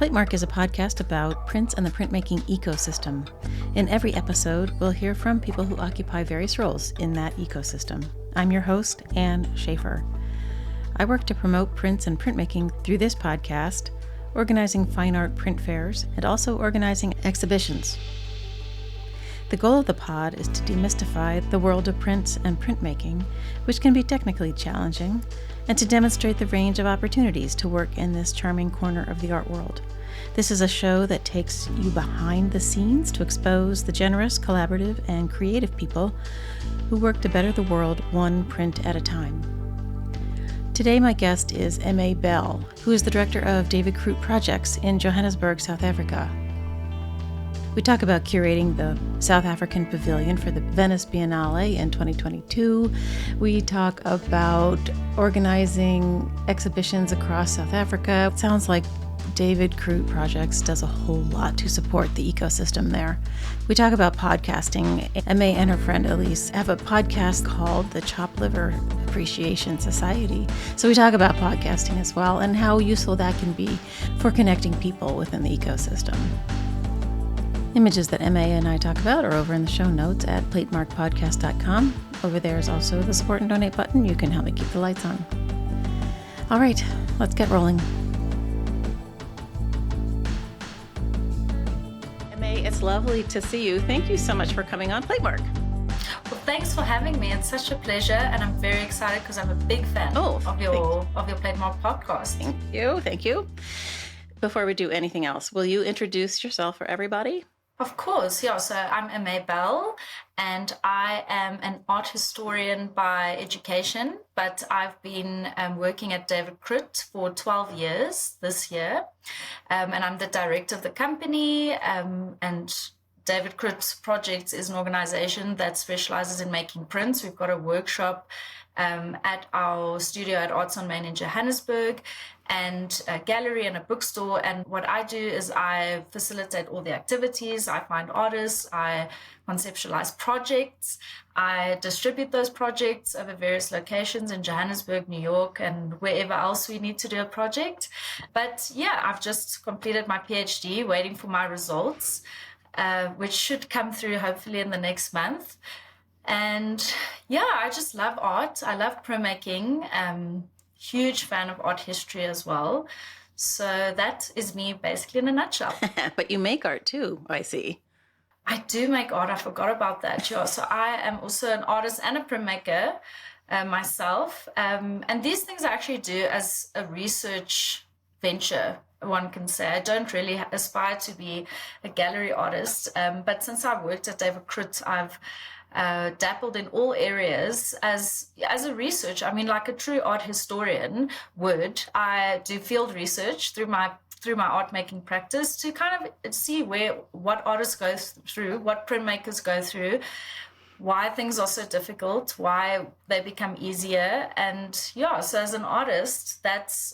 Platemark is a podcast about prints and the printmaking ecosystem. In every episode, we'll hear from people who occupy various roles in that ecosystem. I'm your host, Anne Schaefer. I work to promote prints and printmaking through this podcast, organizing fine art print fairs, and also organizing exhibitions. The goal of the pod is to demystify the world of prints and printmaking, which can be technically challenging, and to demonstrate the range of opportunities to work in this charming corner of the art world. This is a show that takes you behind the scenes to expose the generous, collaborative, and creative people who work to better the world one print at a time. Today my guest is Amé Bell, who is the director of David Krut Projects in Johannesburg, South Africa. We talk about curating the South African Pavilion for the Venice Biennale in 2022. We talk about organizing exhibitions across South Africa. It sounds like David Krut Projects does a whole lot to support the ecosystem there. We talk about podcasting. Amé and her friend Elise have a podcast called the Chopped Liver Appreciation Society. So we talk about podcasting as well and how useful that can be for connecting people within the ecosystem. Images that Amé and I talk about are over in the show notes at platemarkpodcast.com. Over there is also the support and donate button. You can help me keep the lights on. All right, let's get rolling. Amé, it's lovely to see you. Thank you so much for coming on Platemark. Well, thanks for having me. It's such a pleasure, and I'm very excited because I'm a big fan of your Platemark podcast. Thank you. Before we do anything else, will you introduce yourself for everybody? Of course, yeah. So I'm Amé Bell, and I am an art historian by education, but I've been working at David Krut for 12 years this year, and I'm the director of the company, and David Krut Projects is an organization that specializes in making prints. We've got a workshop at our studio at Arts on Main in Johannesburg, and a gallery and a bookstore. And what I do is I facilitate all the activities. I find artists, I conceptualize projects, I distribute those projects over various locations in Johannesburg, New York, and wherever else we need to do a project. But yeah, I've just completed my PhD, waiting for my results, which should come through hopefully in the next month. And yeah, I just love art. I love printmaking. Huge fan of art history as well. So that is me basically in a nutshell. But you make art too, I see. I do make art. I forgot about that. Yeah. So I am also an artist and a printmaker myself. And these things I actually do as a research venture, one can say. I don't really aspire to be a gallery artist. But since I've worked at David Krut, I've dabbled in all areas as a research. I mean, like a true art historian would. I do field research through my art making practice to kind of see what artists go through, what printmakers go through, why things are so difficult, why they become easier. And yeah, so as an artist,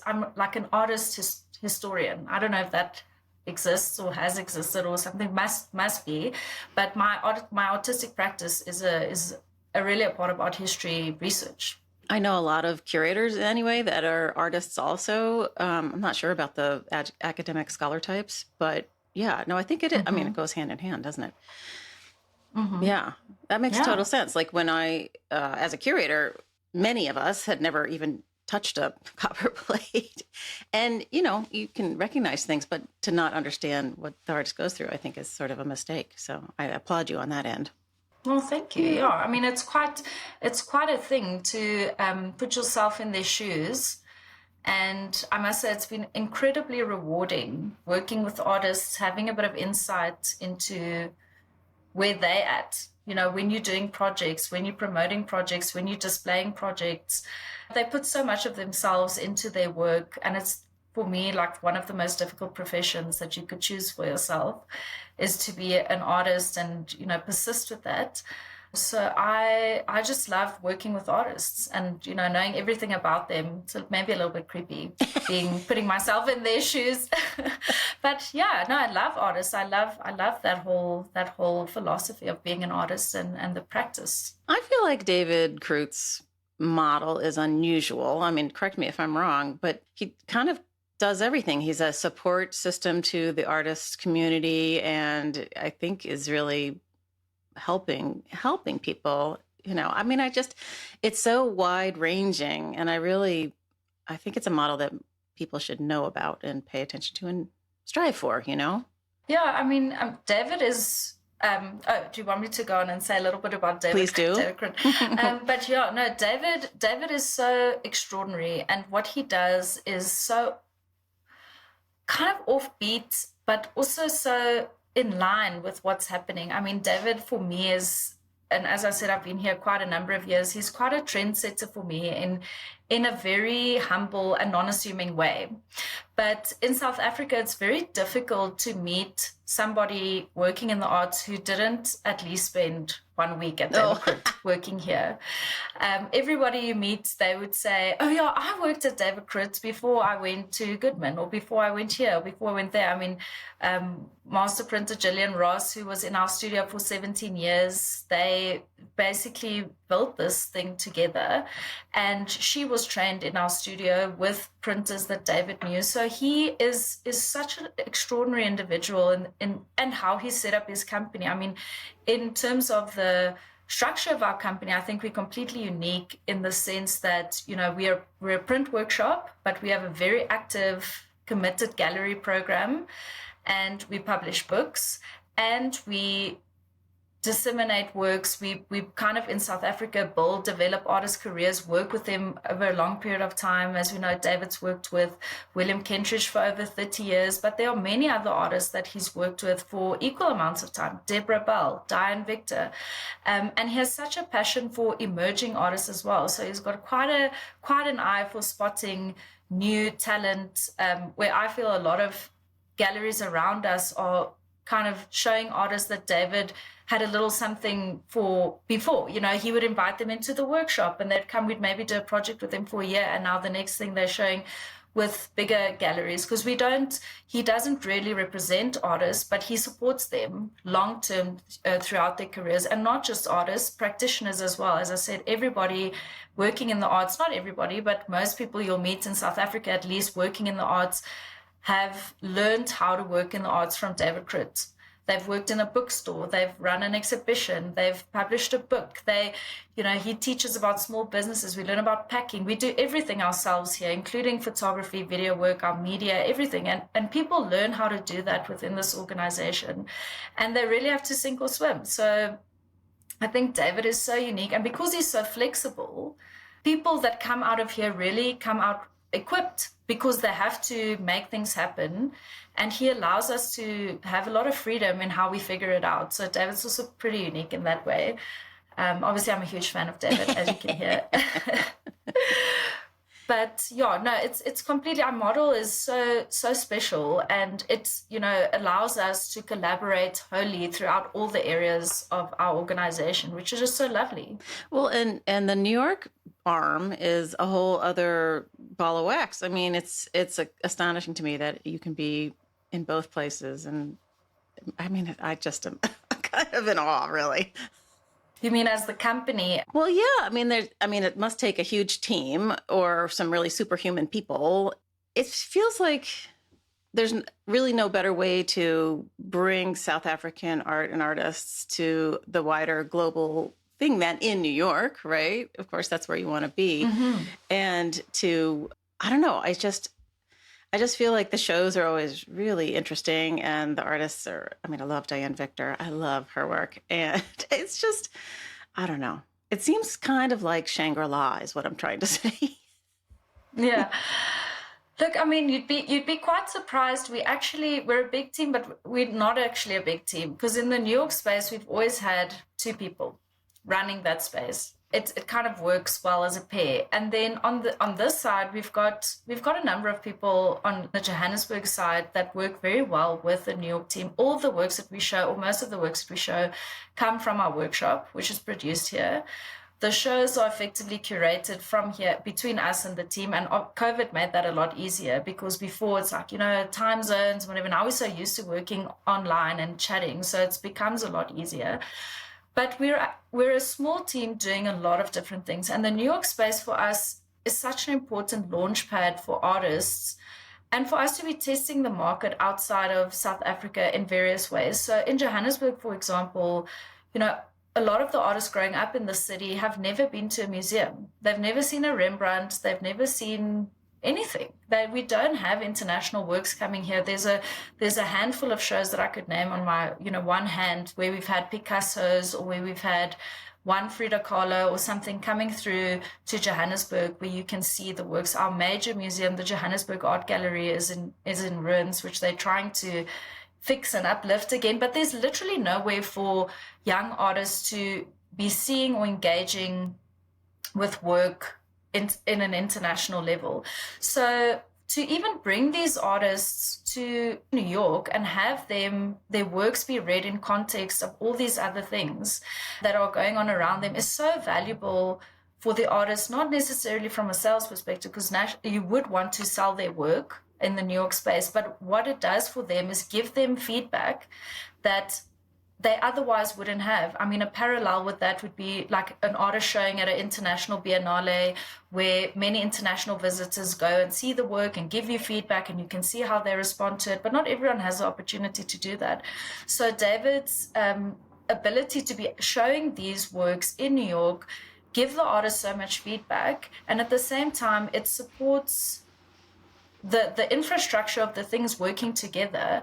I'm like an artist historian. I don't know if that exists or has existed or something must be, but my artistic practice is really a part of art history research. I know a lot of curators anyway that are artists also. I'm not sure about the academic scholar types, but yeah, no, I think it is. I mean, it goes hand in hand, doesn't it? Mm-hmm. Yeah, that makes total sense. Like when I, as a curator, many of us had never even touched a copper plate. And, you can recognize things, but to not understand what the artist goes through, I think is sort of a mistake. So I applaud you on that end. Well, thank you. Yeah, I mean, it's quite a thing to put yourself in their shoes. And I must say, it's been incredibly rewarding working with artists, having a bit of insight into where they're at. When you're doing projects, when you're promoting projects, when you're displaying projects, they put so much of themselves into their work. And it's, for me, like one of the most difficult professions that you could choose for yourself is to be an artist and, persist with that. So I just love working with artists and, knowing everything about them. So maybe a little bit creepy putting myself in their shoes. But yeah, no, I love artists. I love that whole philosophy of being an artist and the practice. I feel like David Krut's model is unusual. I mean, correct me if I'm wrong, but he kind of does everything. He's a support system to the artist community, and I think is really helping people. I mean, it's so wide ranging, and I think it's a model that people should know about and pay attention to and strive for. Yeah, I mean, David is. Do you want me to go on and say a little bit about David? Please do. David Krut. But yeah, no, David is so extraordinary, and what he does is so kind of offbeat, but also so in line with what's happening. I mean, David for me is, and as I said, I've been here quite a number of years. He's quite a trendsetter for me in a very humble and non-assuming way. But in South Africa, it's very difficult to meet somebody working in the arts who didn't at least spend 1 week at David Krut working here. Everybody you meet, they would say, oh yeah, I worked at David Krut before I went to Goodman, or before I went here, or before I went there. I mean, master printer Gillian Ross, who was in our studio for 17 years, they basically built this thing together, and she was trained in our studio with printers that David knew. So he is such an extraordinary individual and how he set up his company. I mean, in terms of the structure of our company, I think we're completely unique in the sense that, we're a print workshop, but we have a very active, committed gallery program, and we publish books, and we disseminate works. We kind of in South Africa develop artists' careers, work with them over a long period of time. As we know, David's worked with William Kentridge for over 30 years, but there are many other artists that he's worked with for equal amounts of time. Deborah Bell, Diane Victor, and he has such a passion for emerging artists as well. So he's got quite an eye for spotting new talent, where I feel a lot of galleries around us are kind of showing artists that David had a little something for before. He would invite them into the workshop, and they'd come, we'd maybe do a project with them for a year, and now the next thing they're showing with bigger galleries, because he doesn't really represent artists, but he supports them long-term throughout their careers, and not just artists, practitioners as well. As I said, everybody working in the arts, not everybody, but most people you'll meet in South Africa, at least working in the arts, have learned how to work in the arts from David Krut. They've worked in a bookstore, they've run an exhibition, they've published a book. He teaches about small businesses. We learn about packing. We do everything ourselves here, including photography, video work, our media, everything. And people learn how to do that within this organization. And they really have to sink or swim. So I think David is so unique. And because he's so flexible, people that come out of here really come out equipped, because they have to make things happen, and he allows us to have a lot of freedom in how we figure it out. So David's also pretty unique in that way. Obviously, I'm a huge fan of David, as you can hear. But yeah, no, it's completely, our model is so special, and it's, allows us to collaborate wholly throughout all the areas of our organization, which is just so lovely. Well, and the New York arm is a whole other ball of wax. I mean, it's astonishing to me that you can be in both places. And I mean, I just am kind of in awe, really. You mean as the company? Well, yeah. I mean, it must take a huge team or some really superhuman people. It feels like there's really no better way to bring South African art and artists to the wider global thing than in New York, right? Of course, that's where you want to be. Mm-hmm. And I don't know, I just feel like the shows are always really interesting, and the artists I love Diane Victor. I love her work. And it's just, I don't know. It seems kind of like Shangri-La is what I'm trying to say. Yeah. Look, I mean, you'd be quite surprised. We're a big team, but we're not actually a big team, because in the New York space, we've always had 2 people running that space. It kind of works well as a pair. And then on this side, we've got a number of people on the Johannesburg side that work very well with the New York team. All of the works that we show, or most of the works that we show, come from our workshop, which is produced here. The shows are effectively curated from here between us and the team, and COVID made that a lot easier, because before it's like, time zones, whatever. Now we're so used to working online and chatting, so it becomes a lot easier. But we're a small team doing a lot of different things. And the New York space for us is such an important launch pad for artists and for us to be testing the market outside of South Africa in various ways. So in Johannesburg, for example, a lot of the artists growing up in the city have never been to a museum. They've never seen a Rembrandt. They've never seen anything. We don't have international works coming here. There's a handful of shows that I could name on my one hand where we've had Picasso's or where we've had one Frida Kahlo or something coming through to Johannesburg where you can see the works. Our major museum, the Johannesburg Art Gallery, is in ruins, which they're trying to fix and uplift again. But there's literally nowhere for young artists to be seeing or engaging with work in an international level. So to even bring these artists to New York and have their works be read in context of all these other things that are going on around them is so valuable for the artists, not necessarily from a sales perspective, because you would want to sell their work in the New York space, but what it does for them is give them feedback that they otherwise wouldn't have. I mean, a parallel with that would be like an artist showing at an international biennale where many international visitors go and see the work and give you feedback and you can see how they respond to it, but not everyone has the opportunity to do that. So David's ability to be showing these works in New York give the artist so much feedback, and at the same time it supports the infrastructure of the things working together.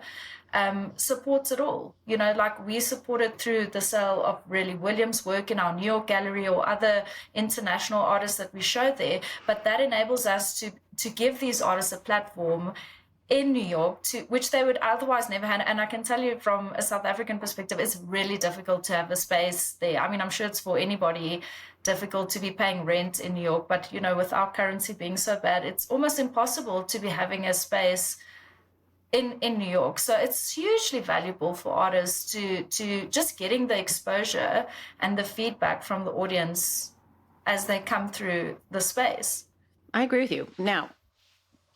Supports it all. Like we supported through the sale of really Williams' work in our New York gallery or other international artists that we showed there. But that enables us to give these artists a platform in New York, which they would otherwise never have. And I can tell you from a South African perspective, it's really difficult to have a space there. I mean, I'm sure it's for anybody difficult to be paying rent in New York, but with our currency being so bad, it's almost impossible to be having a space in New York. So it's hugely valuable for artists to just getting the exposure and the feedback from the audience as they come through the space. I agree with you. Now,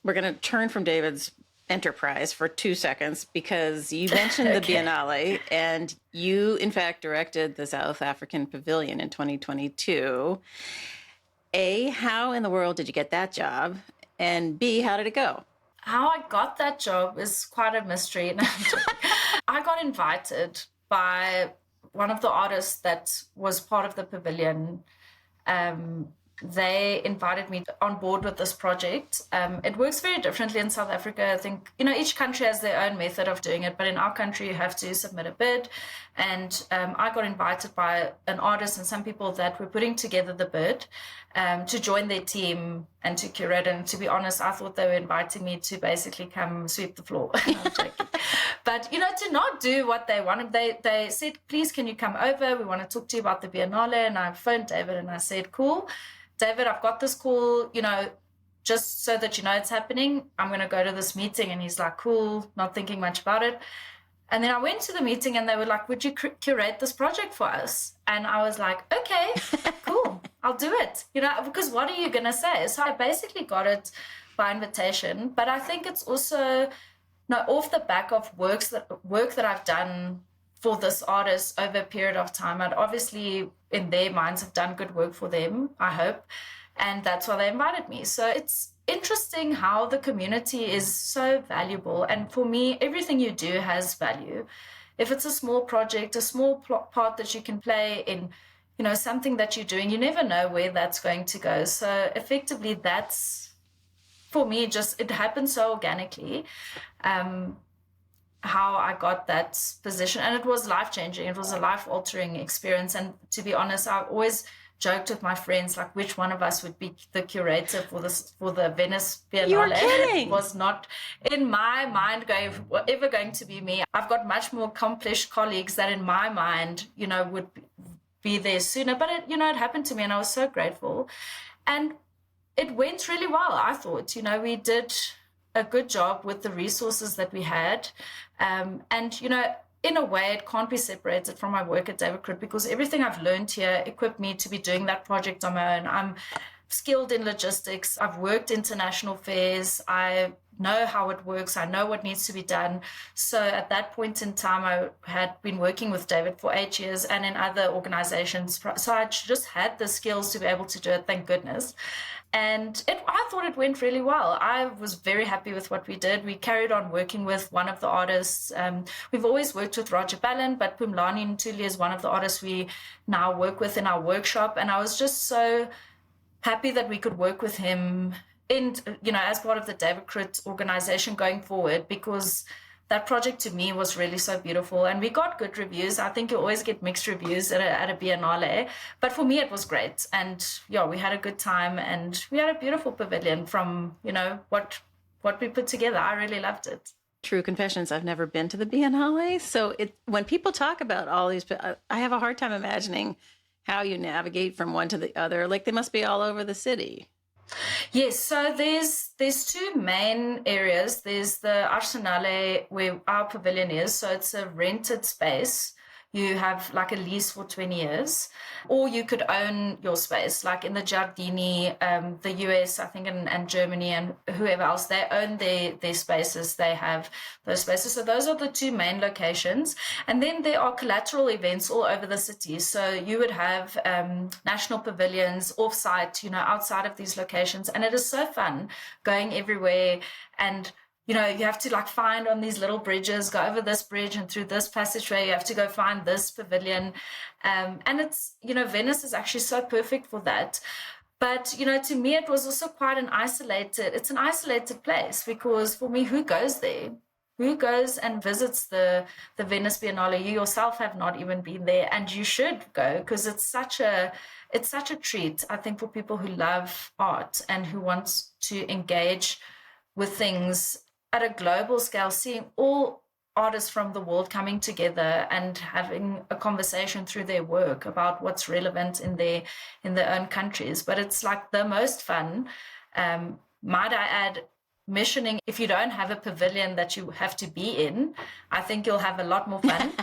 we're going to turn from David's enterprise for 2 seconds because you mentioned the Biennale, and you, in fact, directed the South African Pavilion in 2022. A, how in the world did you get that job? And B, how did it go? How I got that job is quite a mystery. I got invited by one of the artists that was part of the pavilion. They invited me on board with this project. It works very differently in South Africa. I think, each country has their own method of doing it, but in our country, you have to submit a bid. And I got invited by an artist and some people that were putting together the bid to join their team and to curate. And to be honest, I thought they were inviting me to basically come sweep the floor. I'm joking. But, to not do what they wanted, they said, please, can you come over? We want to talk to you about the Biennale. And I phoned David and I said, cool. David, I've got this call, just so that it's happening. I'm going to go to this meeting. And he's like, cool, not thinking much about it. And then I went to the meeting and they were like, would you curate this project for us? And I was like, okay, cool, I'll do it. Because what are you going to say? So I basically got it by invitation. But I think it's also off the back of work that I've done for this artist over a period of time. I'd obviously, in their minds, have done good work for them, I hope. And that's why they invited me. So it's interesting how the community is so valuable. And for me, everything you do has value. If it's a small project, a small part that you can play in, something that you're doing, you never know where that's going to go. So effectively, that's, for me, it happened so organically. How I got that position, and it was life-changing. It was a life-altering experience. And to be honest, I always joked with my friends, like, which one of us would be the curator for the Venice Biennale. You were kidding. It was not in my mind ever going to be me. I've got much more accomplished colleagues that in my mind, would be there sooner. But it happened to me, and I was so grateful. And it went really well, I thought. We did a good job with the resources that we had. And, in a way, it can't be separated from my work at David Krut, because everything I've learned here equipped me to be doing that project on my own. I'm skilled in logistics. I've worked international fairs. I know how it works. I know what needs to be done. So at that point in time, I had been working with David for 8 years and in other organizations. So I just had the skills to be able to do it, thank goodness. And I thought it went really well. I was very happy with what we did. We carried on working with one of the artists. We've always worked with Roger Ballin, but Pumlani Ntuli is one of the artists we now work with in our workshop. And I was just so happy that we could work with him as part of the David Krut organization going forward, because that project to me was really so beautiful, and we got good reviews. I think you always get mixed reviews at a Biennale, but for me it was great. And we had a good time, and we had a beautiful pavilion from, what we put together. I really loved it. True confessions, I've never been to the Biennale. So when people talk about all these, I have a hard time imagining how you navigate from one to the other. Like, they must be all over the city. Yes, so there's two main areas. There's the Arsenale, where our pavilion is. So it's a rented space. You have like a lease for 20 years, or you could own your space, like in the Giardini, the US, I think, and Germany and whoever else, they own their spaces. They have those spaces. So those are the two main locations. And then there are collateral events all over the city. So you would have national pavilions offsite, outside of these locations. And it is so fun going everywhere, and you have to find on these little bridges, go over this bridge and through this passageway, you have to go find this pavilion. And it's, Venice is actually so perfect for that. But, to me, it was also quite an isolated place, because for me, who goes there? Who goes and visits the Venice Biennale? You yourself have not even been there, and you should go, because it's such a treat, I think, for people who love art and who want to engage with things at a global scale, seeing all artists from the world coming together and having a conversation through their work about what's relevant in their own countries. But it's like the most fun. Might I add, missioning, if you don't have a pavilion that you have to be in, I think you'll have a lot more fun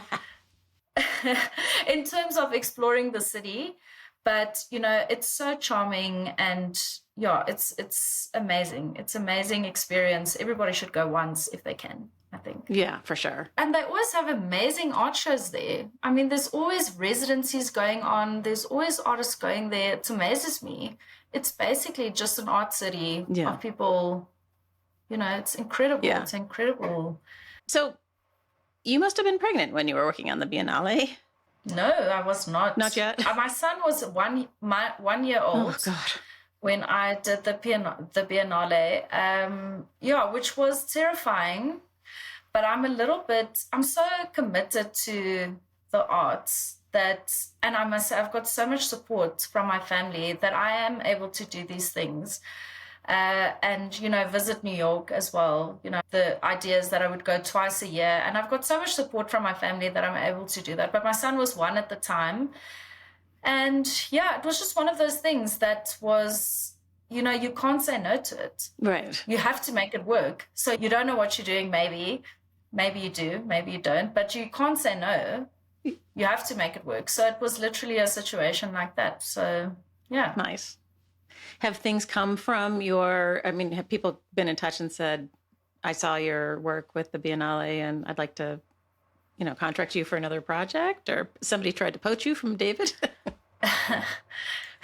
in terms of exploring the city. But, it's so charming, and it's amazing. It's an amazing experience. Everybody should go once if they can, I think. Yeah, for sure. And they always have amazing art shows there. I mean, there's always residencies going on. There's always artists going there. It amazes me. It's basically just an art city of people. It's incredible. Yeah. It's incredible. So you must have been pregnant when you were working on the Biennale. No, I was not. Not yet? My son was 1 year old. Oh, God. When I did the Biennale, which was terrifying. But I'm so committed to the arts and I must say, I've got so much support from my family that I am able to do these things. And, visit New York as well. The idea is that I would go twice a year, and I've got so much support from my family that I'm able to do that. But my son was 1 at the time. And it was just one of those things that was, you can't say no to it. Right. You have to make it work. So you don't know what you're doing, maybe you do, maybe you don't, but you can't say no. You have to make it work. So it was literally a situation like that. So, yeah. Nice. Have things come from have people been in touch and said, I saw your work with the Biennale and I'd like to, contract you for another project? Or somebody tried to poach you from David?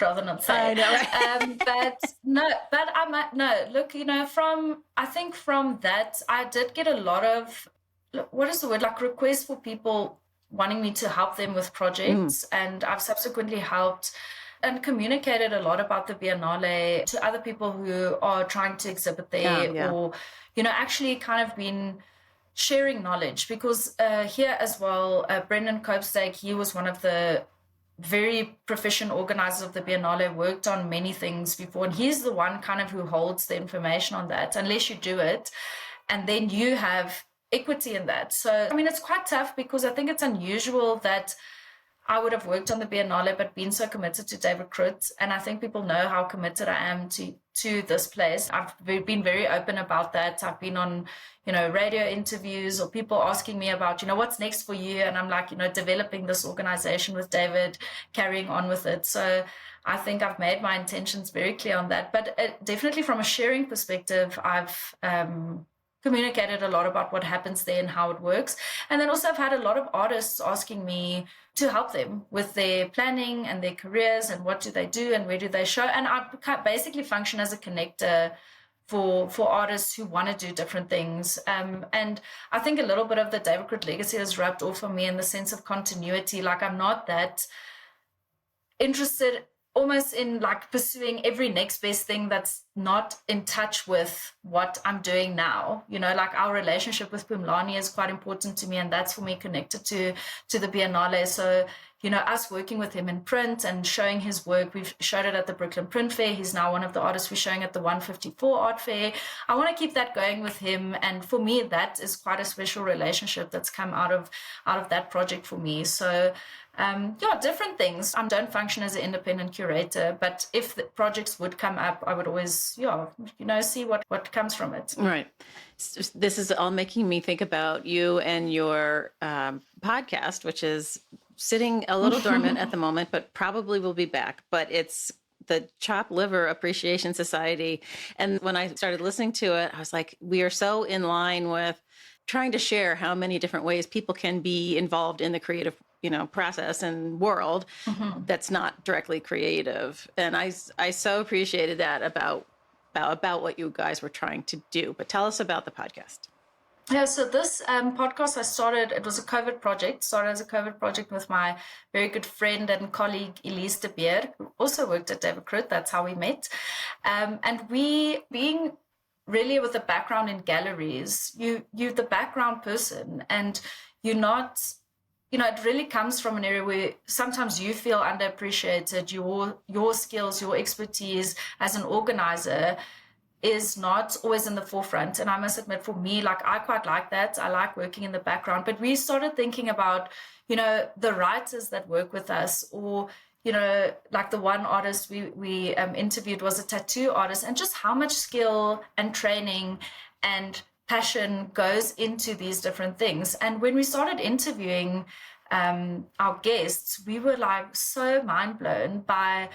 Rather not say. I know, right? Look, I think from that, I did get a lot of, what is the word, requests for people wanting me to help them with projects. And I've subsequently helped and communicated a lot about the Biennale to other people who are trying to exhibit there, or, actually kind of been sharing knowledge, because here as well, Brendan Copestake, he was one of the very proficient organizers of the Biennale, worked on many things before, and he's the one kind of who holds the information on that, unless you do it, and then you have equity in that. So, it's quite tough, because I think it's unusual that I would have worked on the Biennale, but been so committed to David Krut. And I think people know how committed I am to this place. I've been very open about that. I've been on, radio interviews or people asking me about, what's next for you? And I'm like, developing this organization with David, carrying on with it. So I think I've made my intentions very clear on that. But definitely from a sharing perspective, I've communicated a lot about what happens there and how it works. And then also I've had a lot of artists asking me to help them with their planning and their careers and what do they do and where do they show. And I basically function as a connector for artists who want to do different things. And I think a little bit of the David Krut legacy has rubbed off on me in the sense of continuity. Like, I'm not that interested almost in like pursuing every next best thing that's not in touch with what I'm doing now. Like our relationship with Pumlani is quite important to me, and that's for me connected to the Biennale. So, us working with him in print and showing his work, we've showed it at the Brooklyn Print Fair. He's now one of the artists we're showing at the 154 Art Fair. I want to keep that going with him. And for me, that is quite a special relationship that's come out of that project for me. So, different things. I don't function as an independent curator, but if the projects would come up, I would always, see what comes from it. Right. This is all making me think about you and your podcast, which is sitting a little dormant at the moment, but probably will be back. But it's the Chopped Liver Appreciation Society. And when I started listening to it, I was like, we are so in line with trying to share how many different ways people can be involved in the creative process and world that's not directly creative. And I so appreciated that about what you guys were trying to do. But tell us about the podcast. Yeah, so this podcast it was a COVID project, started as a COVID project with my very good friend and colleague, Elise de Beer, who also worked at David Krut. That's how we met. And we, being really with a background in galleries, you're the background person, and you're not, it really comes from an area where sometimes you feel underappreciated. Your skills, your expertise as an organizer is not always in the forefront. And I must admit, for me, like, I quite like that. I like working in the background. But we started thinking about, the writers that work with us, or, like the one artist we interviewed was a tattoo artist, and just how much skill and training and passion goes into these different things. And when we started interviewing our guests, we were like so mind blown by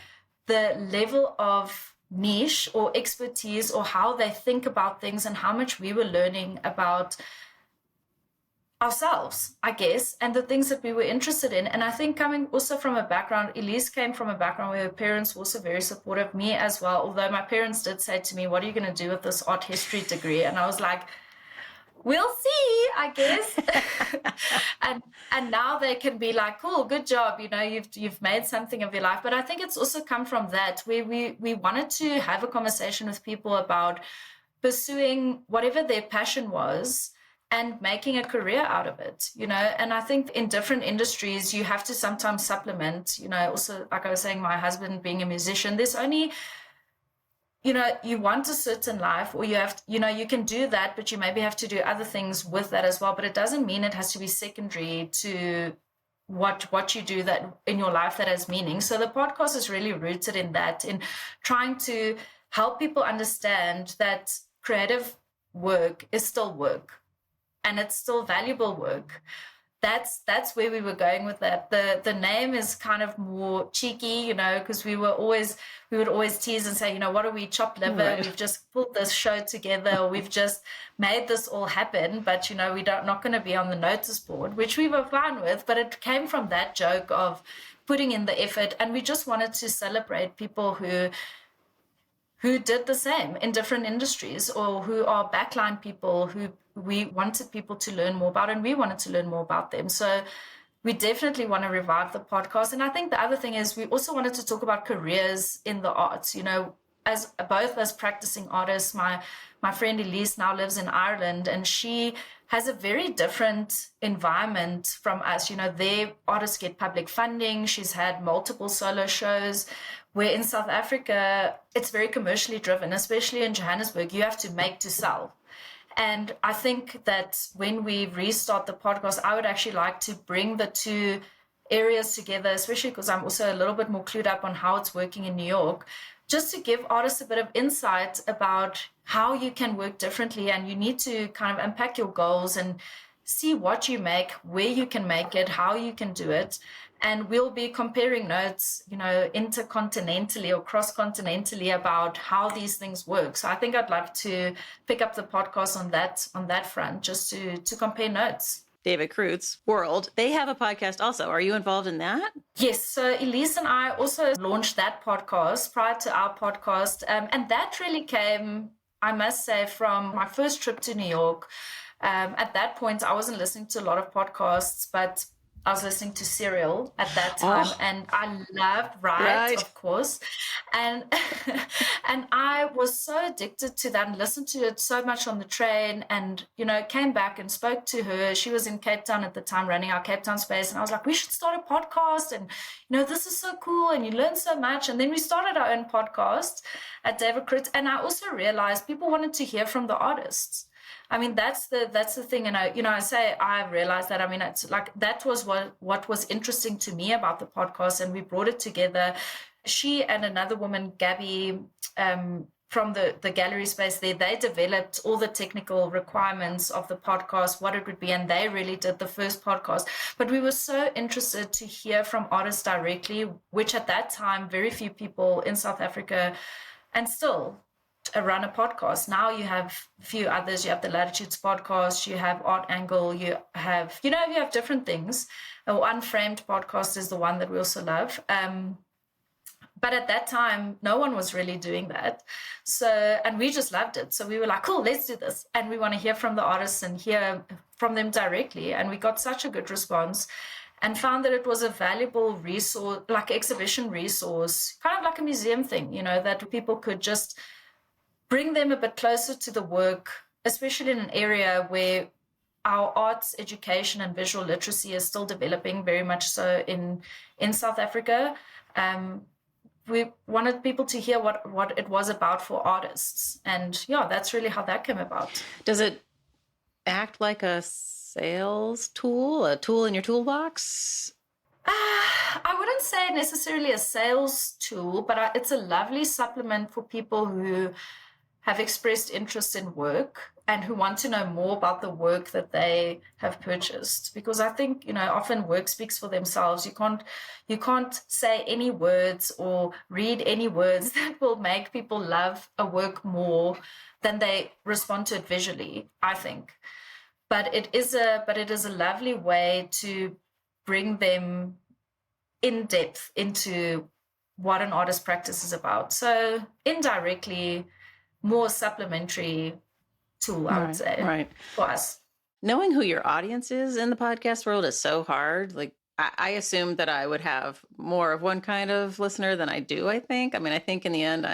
the level of niche or expertise, or how they think about things, and how much we were learning about ourselves, I guess, and the things that we were interested in. And I think coming also from a background, Elise came from a background where her parents were also very supportive, me as well, although my parents did say to me, what are you going to do with this art history degree? And I was like, we'll see, I guess. and now they can be like, cool, good job, you've made something of your life. But I think it's also come from that, where we wanted to have a conversation with people about pursuing whatever their passion was and making a career out of it, And I think in different industries, you have to sometimes supplement, also, like I was saying, my husband being a musician, there's only, you want a certain life, or you have, you can do that, but you maybe have to do other things with that as well. But it doesn't mean it has to be secondary to what you do that in your life that has meaning. So the podcast is really rooted in that, in trying to help people understand that creative work is still work, and it's still valuable work. That's where we were going with that. The name is kind of more cheeky, because we would always tease and say, what are we, Chopped Liver? Right. We've just pulled this show together, or we've just made this all happen. But we're not going to be on the notice board, which we were fine with. But it came from that joke of putting in the effort, and we just wanted to celebrate people who did the same in different industries, or who are backline people who we wanted people to learn more about, and we wanted to learn more about them. So we definitely want to revive the podcast. And I think the other thing is we also wanted to talk about careers in the arts, as both as practicing artists. My friend Elise now lives in Ireland, and she has a very different environment from us. Their artists get public funding. She's had multiple solo shows, where in South Africa, it's very commercially driven, especially in Johannesburg. You have to make to sell. And I think that when we restart the podcast, I would actually like to bring the two areas together, especially because I'm also a little bit more clued up on how it's working in New York, just to give artists a bit of insight about how you can work differently. And you need to kind of unpack your goals and see what you make, where you can make it, how you can do it. And we'll be comparing notes, intercontinentally or cross-continentally about how these things work. So I think I'd love to pick up the podcast on that front, just to compare notes. David Krut's World, they have a podcast also. Are you involved in that? Yes. So Elise and I also launched that podcast prior to our podcast. And that really came, I must say, from my first trip to New York. At that point, I wasn't listening to a lot of podcasts, but I was listening to Serial at that time, and I loved Right, of course. And and I was so addicted to that and listened to it so much on the train, and, came back and spoke to her. She was in Cape Town at the time running our Cape Town space, and I was like, we should start a podcast, and, this is so cool, and you learn so much. And then we started our own podcast at David Krut, and I also realized people wanted to hear from the artists. I mean, that's the thing. And I realized that, it's like, that was what was interesting to me about the podcast. And we brought it together. She and another woman, Gabby, from the gallery space there, they developed all the technical requirements of the podcast, what it would be. And they really did the first podcast. But we were so interested to hear from artists directly, which at that time, very few people in South Africa, and still, run a podcast. Now you have a few others. You have the Latitudes podcast, you have Art Angle, you have different things. Unframed podcast is the one that we also love. But at that time, no one was really doing that. So, and we just loved it. So we were like, cool, let's do this. And we want to hear from the artists and hear from them directly. And we got such a good response and found that it was a valuable resource, like exhibition resource, kind of like a museum thing, that people could just bring them a bit closer to the work, especially in an area where our arts education and visual literacy is still developing very much so in South Africa. We wanted people to hear what it was about for artists. And that's really how that came about. Does it act like a sales tool, a tool in your toolbox? I wouldn't say necessarily a sales tool, but it's a lovely supplement for people who have expressed interest in work and who want to know more about the work that they have purchased. Because I think, often work speaks for themselves. You can't say any words or read any words that will make people love a work more than they respond to it visually, I think. But it is a lovely way to bring them in depth into what an artist practice is about. So indirectly, more supplementary tool, I would say, for us. Knowing who your audience is in the podcast world is so hard. Like, I assumed that I would have more of one kind of listener than I do, I think. I think in the end,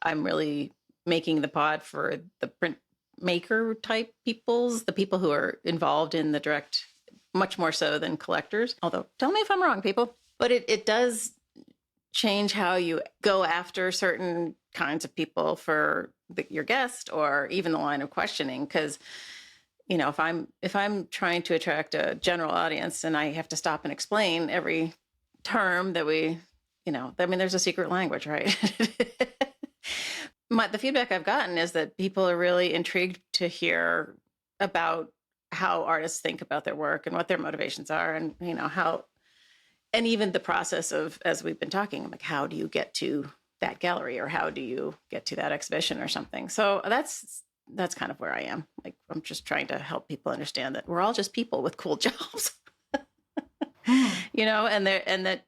I'm really making the pod for the print maker type peoples, the people who are involved in the direct, much more so than collectors. Although, tell me if I'm wrong, people. But it does change how you go after certain kinds of people for your guest or even the line of questioning. Because, if I'm trying to attract a general audience and I have to stop and explain every term that there's a secret language, right? The feedback I've gotten is that people are really intrigued to hear about how artists think about their work and what their motivations are, and how, and even the process of, as we've been talking, like, how do you get to that gallery, or how do you get to that exhibition or something? So that's kind of where I am. Like, I'm just trying to help people understand that we're all just people with cool jobs, and that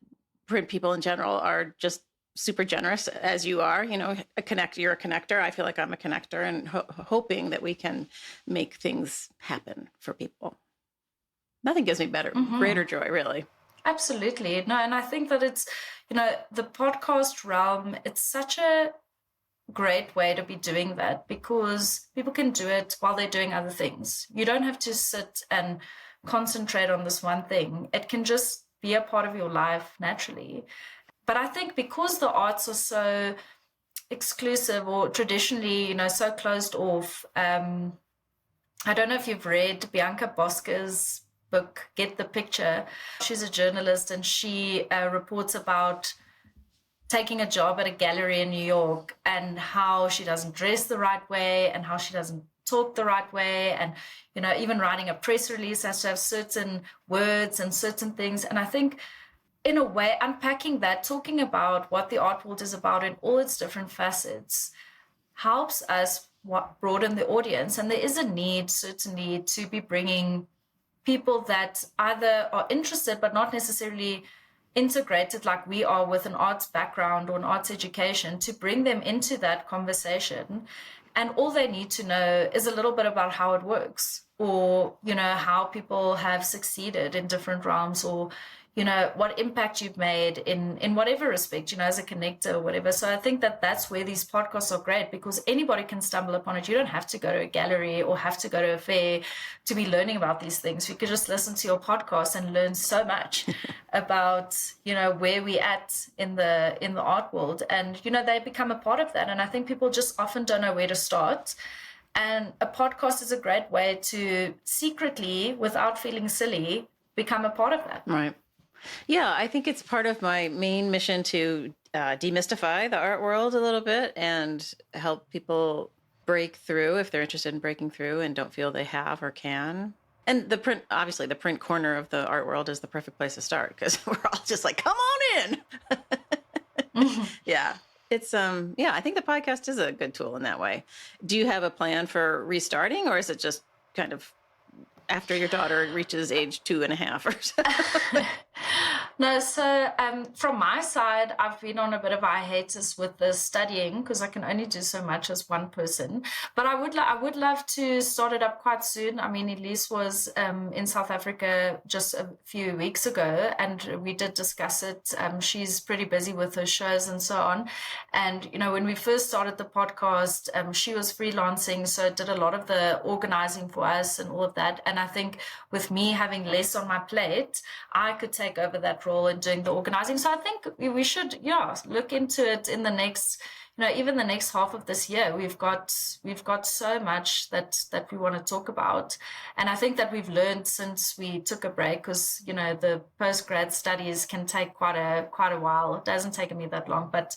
print people in general are just super generous, as you are, you're a connector. I feel like I'm a connector, and hoping that we can make things happen for people. Nothing gives me greater joy, really. Absolutely. No, and I think that it's, the podcast realm, it's such a great way to be doing that, because people can do it while they're doing other things. You don't have to sit and concentrate on this one thing. It can just be a part of your life naturally. But I think because the arts are so exclusive, or traditionally, so closed off, I don't know if you've read Bianca Bosca's book, Get the Picture. She's a journalist, and she reports about taking a job at a gallery in New York and how she doesn't dress the right way and how she doesn't talk the right way. And, even writing a press release has to have certain words and certain things. And I think, in a way, unpacking that, talking about what the art world is about in all its different facets, helps us broaden the audience. And there is a need, certainly, to be bringing people that either are interested but not necessarily integrated like we are with an arts background or an arts education, to bring them into that conversation. And all they need to know is a little bit about how it works, or, how people have succeeded in different realms, or, what impact you've made in whatever respect, as a connector or whatever. So I think that that's where these podcasts are great, because anybody can stumble upon it. You don't have to go to a gallery or have to go to a fair to be learning about these things. You could just listen to your podcast and learn so much about, where we at in the art world. And, they become a part of that. And I think people just often don't know where to start. And a podcast is a great way to secretly, without feeling silly, become a part of that. Right. Yeah, I think it's part of my main mission to demystify the art world a little bit and help people break through if they're interested in breaking through and don't feel they have or can. And the print corner of the art world is the perfect place to start, because we're all just like, come on in. Mm-hmm. Yeah. It's, I think the podcast is a good tool in that way. Do you have a plan for restarting, or is it just kind of after your daughter reaches age 2.5 or so? No, so from my side, I've been on a bit of a hiatus with the studying, because I can only do so much as one person. But I would love to start it up quite soon. I mean, Elise was in South Africa just a few weeks ago, and we did discuss it. She's pretty busy with her shows and so on. And, when we first started the podcast, she was freelancing, so did a lot of the organizing for us and all of that. And I think with me having less on my plate, I could take over that role in doing the organizing. So I think we should, look into it in the next, even the next half of this year. We've got so much that we want to talk about. And I think that we've learned since we took a break, because, the postgrad studies can take quite a while. It doesn't take me that long, but,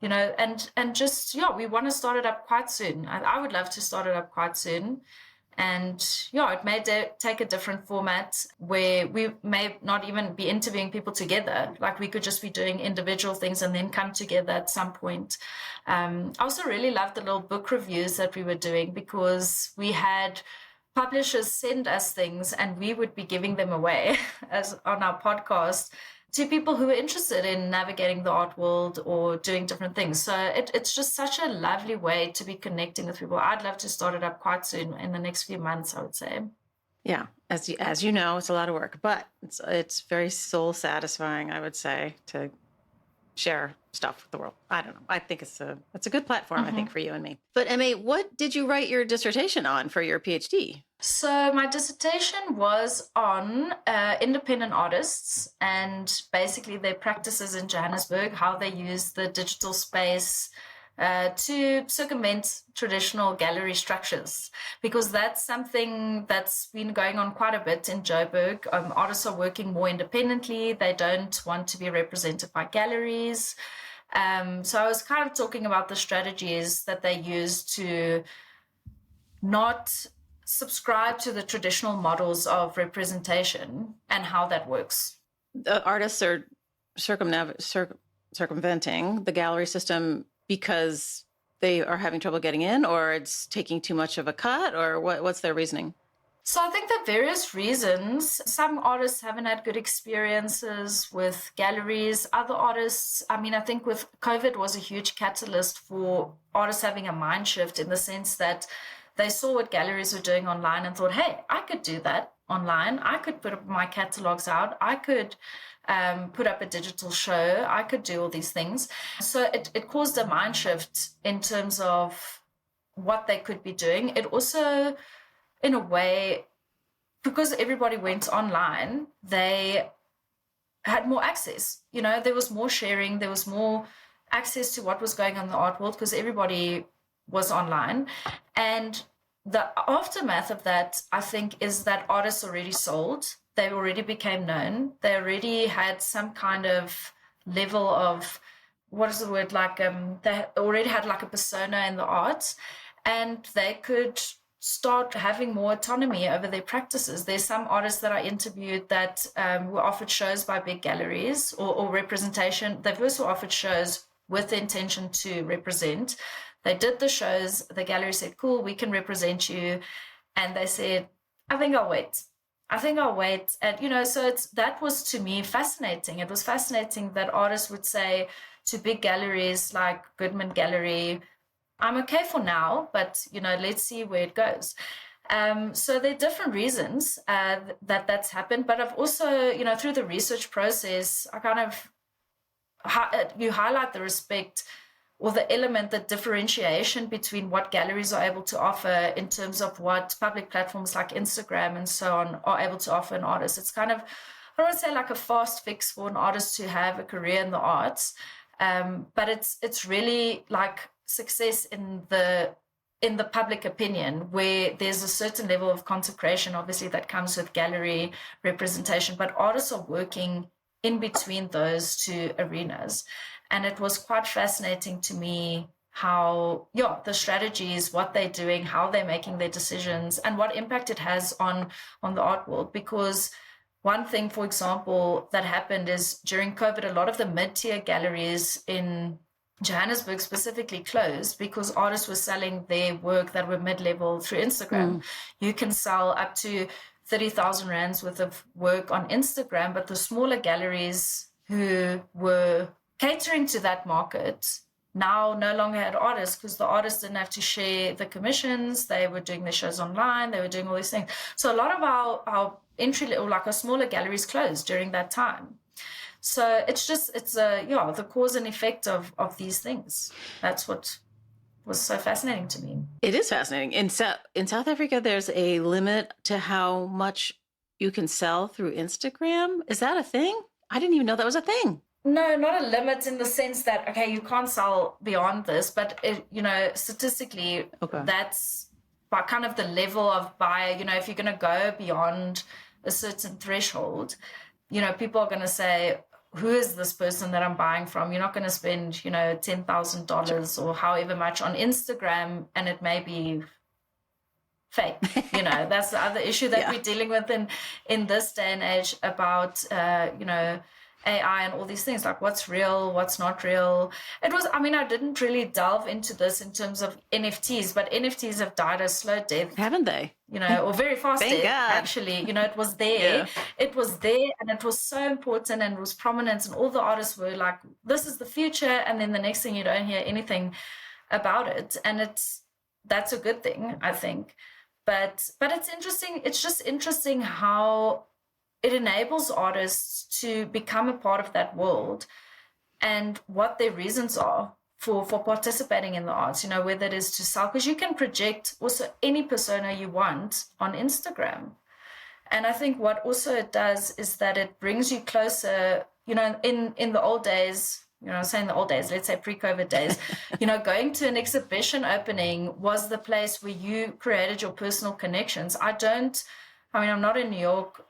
and just, we want to start it up quite soon. I would love to start it up quite soon. And it may take a different format where we may not even be interviewing people together. Like, we could just be doing individual things and then come together at some point. I also really loved the little book reviews that we were doing, because we had publishers send us things and we would be giving them away as on our podcast to people who are interested in navigating the art world or doing different things. So it's just such a lovely way to be connecting with people. I'd love to start it up quite soon, in the next few months, I would say. Yeah, as you know, it's a lot of work, but it's very soul satisfying, I would say, to share stuff with the world. I don't know. I think it's a good platform, I think, for you and me. But Amé, what did you write your dissertation on for your PhD? So my dissertation was on independent artists and basically their practices in Johannesburg, how they use the digital space to circumvent traditional gallery structures, because that's something that's been going on quite a bit in Joburg. Artists are working more independently. They don't want to be represented by galleries. So I was kind of talking about the strategies that they use to not subscribe to the traditional models of representation and how that works. The artists are circumventing the gallery system because they are having trouble getting in, or it's taking too much of a cut, or what's their reasoning? So I think there are various reasons. Some artists haven't had good experiences with galleries. Other artists, I think with COVID was a huge catalyst for artists having a mind shift, in the sense that they saw what galleries were doing online and thought, hey, I could do that online. I could put up my catalogs out. I could put up a digital show. I could do all these things. So it caused a mind shift in terms of what they could be doing. It also, in a way, because everybody went online, they had more access. There was more sharing. There was more access to what was going on in the art world, because everybody was online. And the aftermath of that, I think, is that artists already sold. they already became known. They already had some kind of level of, what is the word, like they already had like a persona in the arts, and they could start having more autonomy over their practices. There's some artists that I interviewed that were offered shows by big galleries or representation. They've also offered shows with the intention to represent. They did the shows, the gallery said, cool, we can represent you. And they said, I think I'll wait. And, so that was to me fascinating. It was fascinating that artists would say to big galleries like Goodman Gallery, I'm okay for now, but, let's see where it goes. So there are different reasons that's happened. But I've also, through the research process, I kind of, you highlight the respect or the element, the differentiation between what galleries are able to offer in terms of what public platforms like Instagram and so on are able to offer an artist. It's kind of, I don't want to say like a fast fix for an artist to have a career in the arts, but it's really like success in the public opinion, where there's a certain level of consecration, obviously, that comes with gallery representation, but artists are working in between those two arenas. And it was quite fascinating to me how, the strategies, what they're doing, how they're making their decisions, and what impact it has on the art world. Because one thing, for example, that happened is during COVID, a lot of the mid-tier galleries in Johannesburg specifically closed because artists were selling their work that were mid-level through Instagram. You can sell up to 30,000 rands worth of work on Instagram, but the smaller galleries who were catering to that market now no longer had artists, because the artists didn't have to share the commissions. They were doing their shows online. They were doing all these things. So a lot of our entry level, like our smaller galleries, closed during that time. So it's the cause and effect of these things. That's what was so fascinating to me. It is fascinating. In South Africa, there's a limit to how much you can sell through Instagram. Is that a thing? I didn't even know that was a thing. No, not a limit in the sense that, okay, you can't sell beyond this, but, statistically, that's by kind of the level of buyer. If you're going to go beyond a certain threshold, people are going to say, who is this person that I'm buying from? You're not going to spend, $10,000 or however much on Instagram, and it may be fake. That's the other issue that we're dealing with in this day and age about, AI and all these things, like what's real, what's not real. I didn't really delve into this in terms of NFTs, but NFTs have died a slow death. Haven't they? Or very fast death, God. actually. It was there. Yeah. It was there, and it was so important, and it was prominent, and all the artists were like, this is the future, and then the next thing you don't hear anything about it. And that's a good thing, I think. But it's interesting. It's just interesting how it enables artists to become a part of that world, and what their reasons are for participating in the arts, whether it is to sell, because you can project also any persona you want on Instagram. And I think what also it does is that it brings you closer, in the old days, saying the old days, let's say pre-COVID days, going to an exhibition opening was the place where you created your personal connections. I'm not in New York,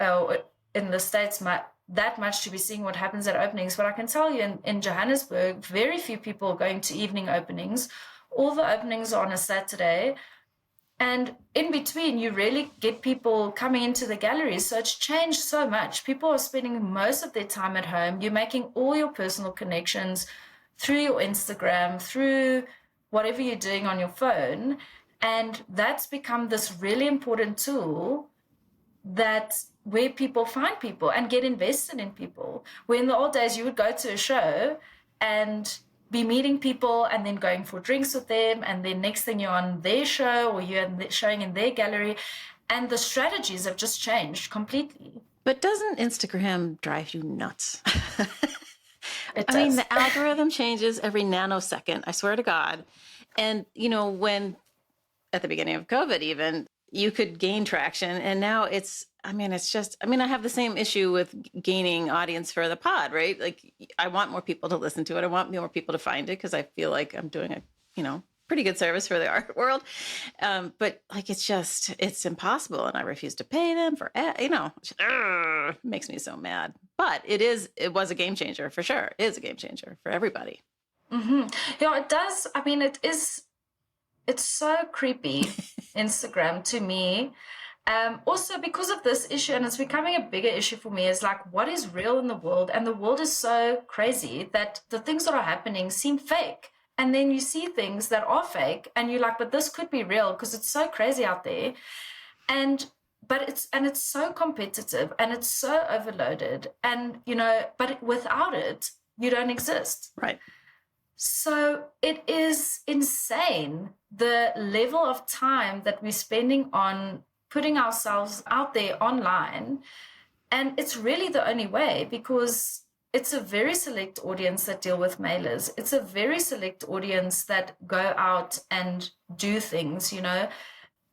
in the States that much to be seeing what happens at openings, but I can tell you in Johannesburg, very few people are going to evening openings. All the openings are on a Saturday, and in between you really get people coming into the galleries. So it's changed so much. People are spending most of their time at home. You're making all your personal connections through your Instagram, through whatever you're doing on your phone, and that's become this really important tool where people find people and get invested in people. Where in the old days, you would go to a show and be meeting people and then going for drinks with them, and then next thing you're on their show or you're showing in their gallery, and the strategies have just changed completely. But doesn't Instagram drive you nuts? It does. The algorithm changes every nanosecond, I swear to God. And, when at the beginning of COVID even, you could gain traction, and now I have the same issue with gaining audience for the pod, right? Like, I want more people to listen to it. I want more people to find it, because I feel like I'm doing pretty good service for the art world. But like, it's impossible. And I refuse to pay them for, makes me so mad. But it was a game changer for sure. It is a game changer for everybody. Mm-hmm. Yeah, it does. I mean, it's so creepy, Instagram, to me. Also, because of this issue, and it's becoming a bigger issue for me, is like, what is real in the world? And the world is so crazy that the things that are happening seem fake. And then you see things that are fake, and you're like, but this could be real because it's so crazy out there. But it's so competitive, and it's so overloaded. And, but without it, you don't exist. Right. So it is insane, the level of time that we're spending on putting ourselves out there online. And it's really the only way, because it's a very select audience that deal with mailers. It's a very select audience that go out and do things,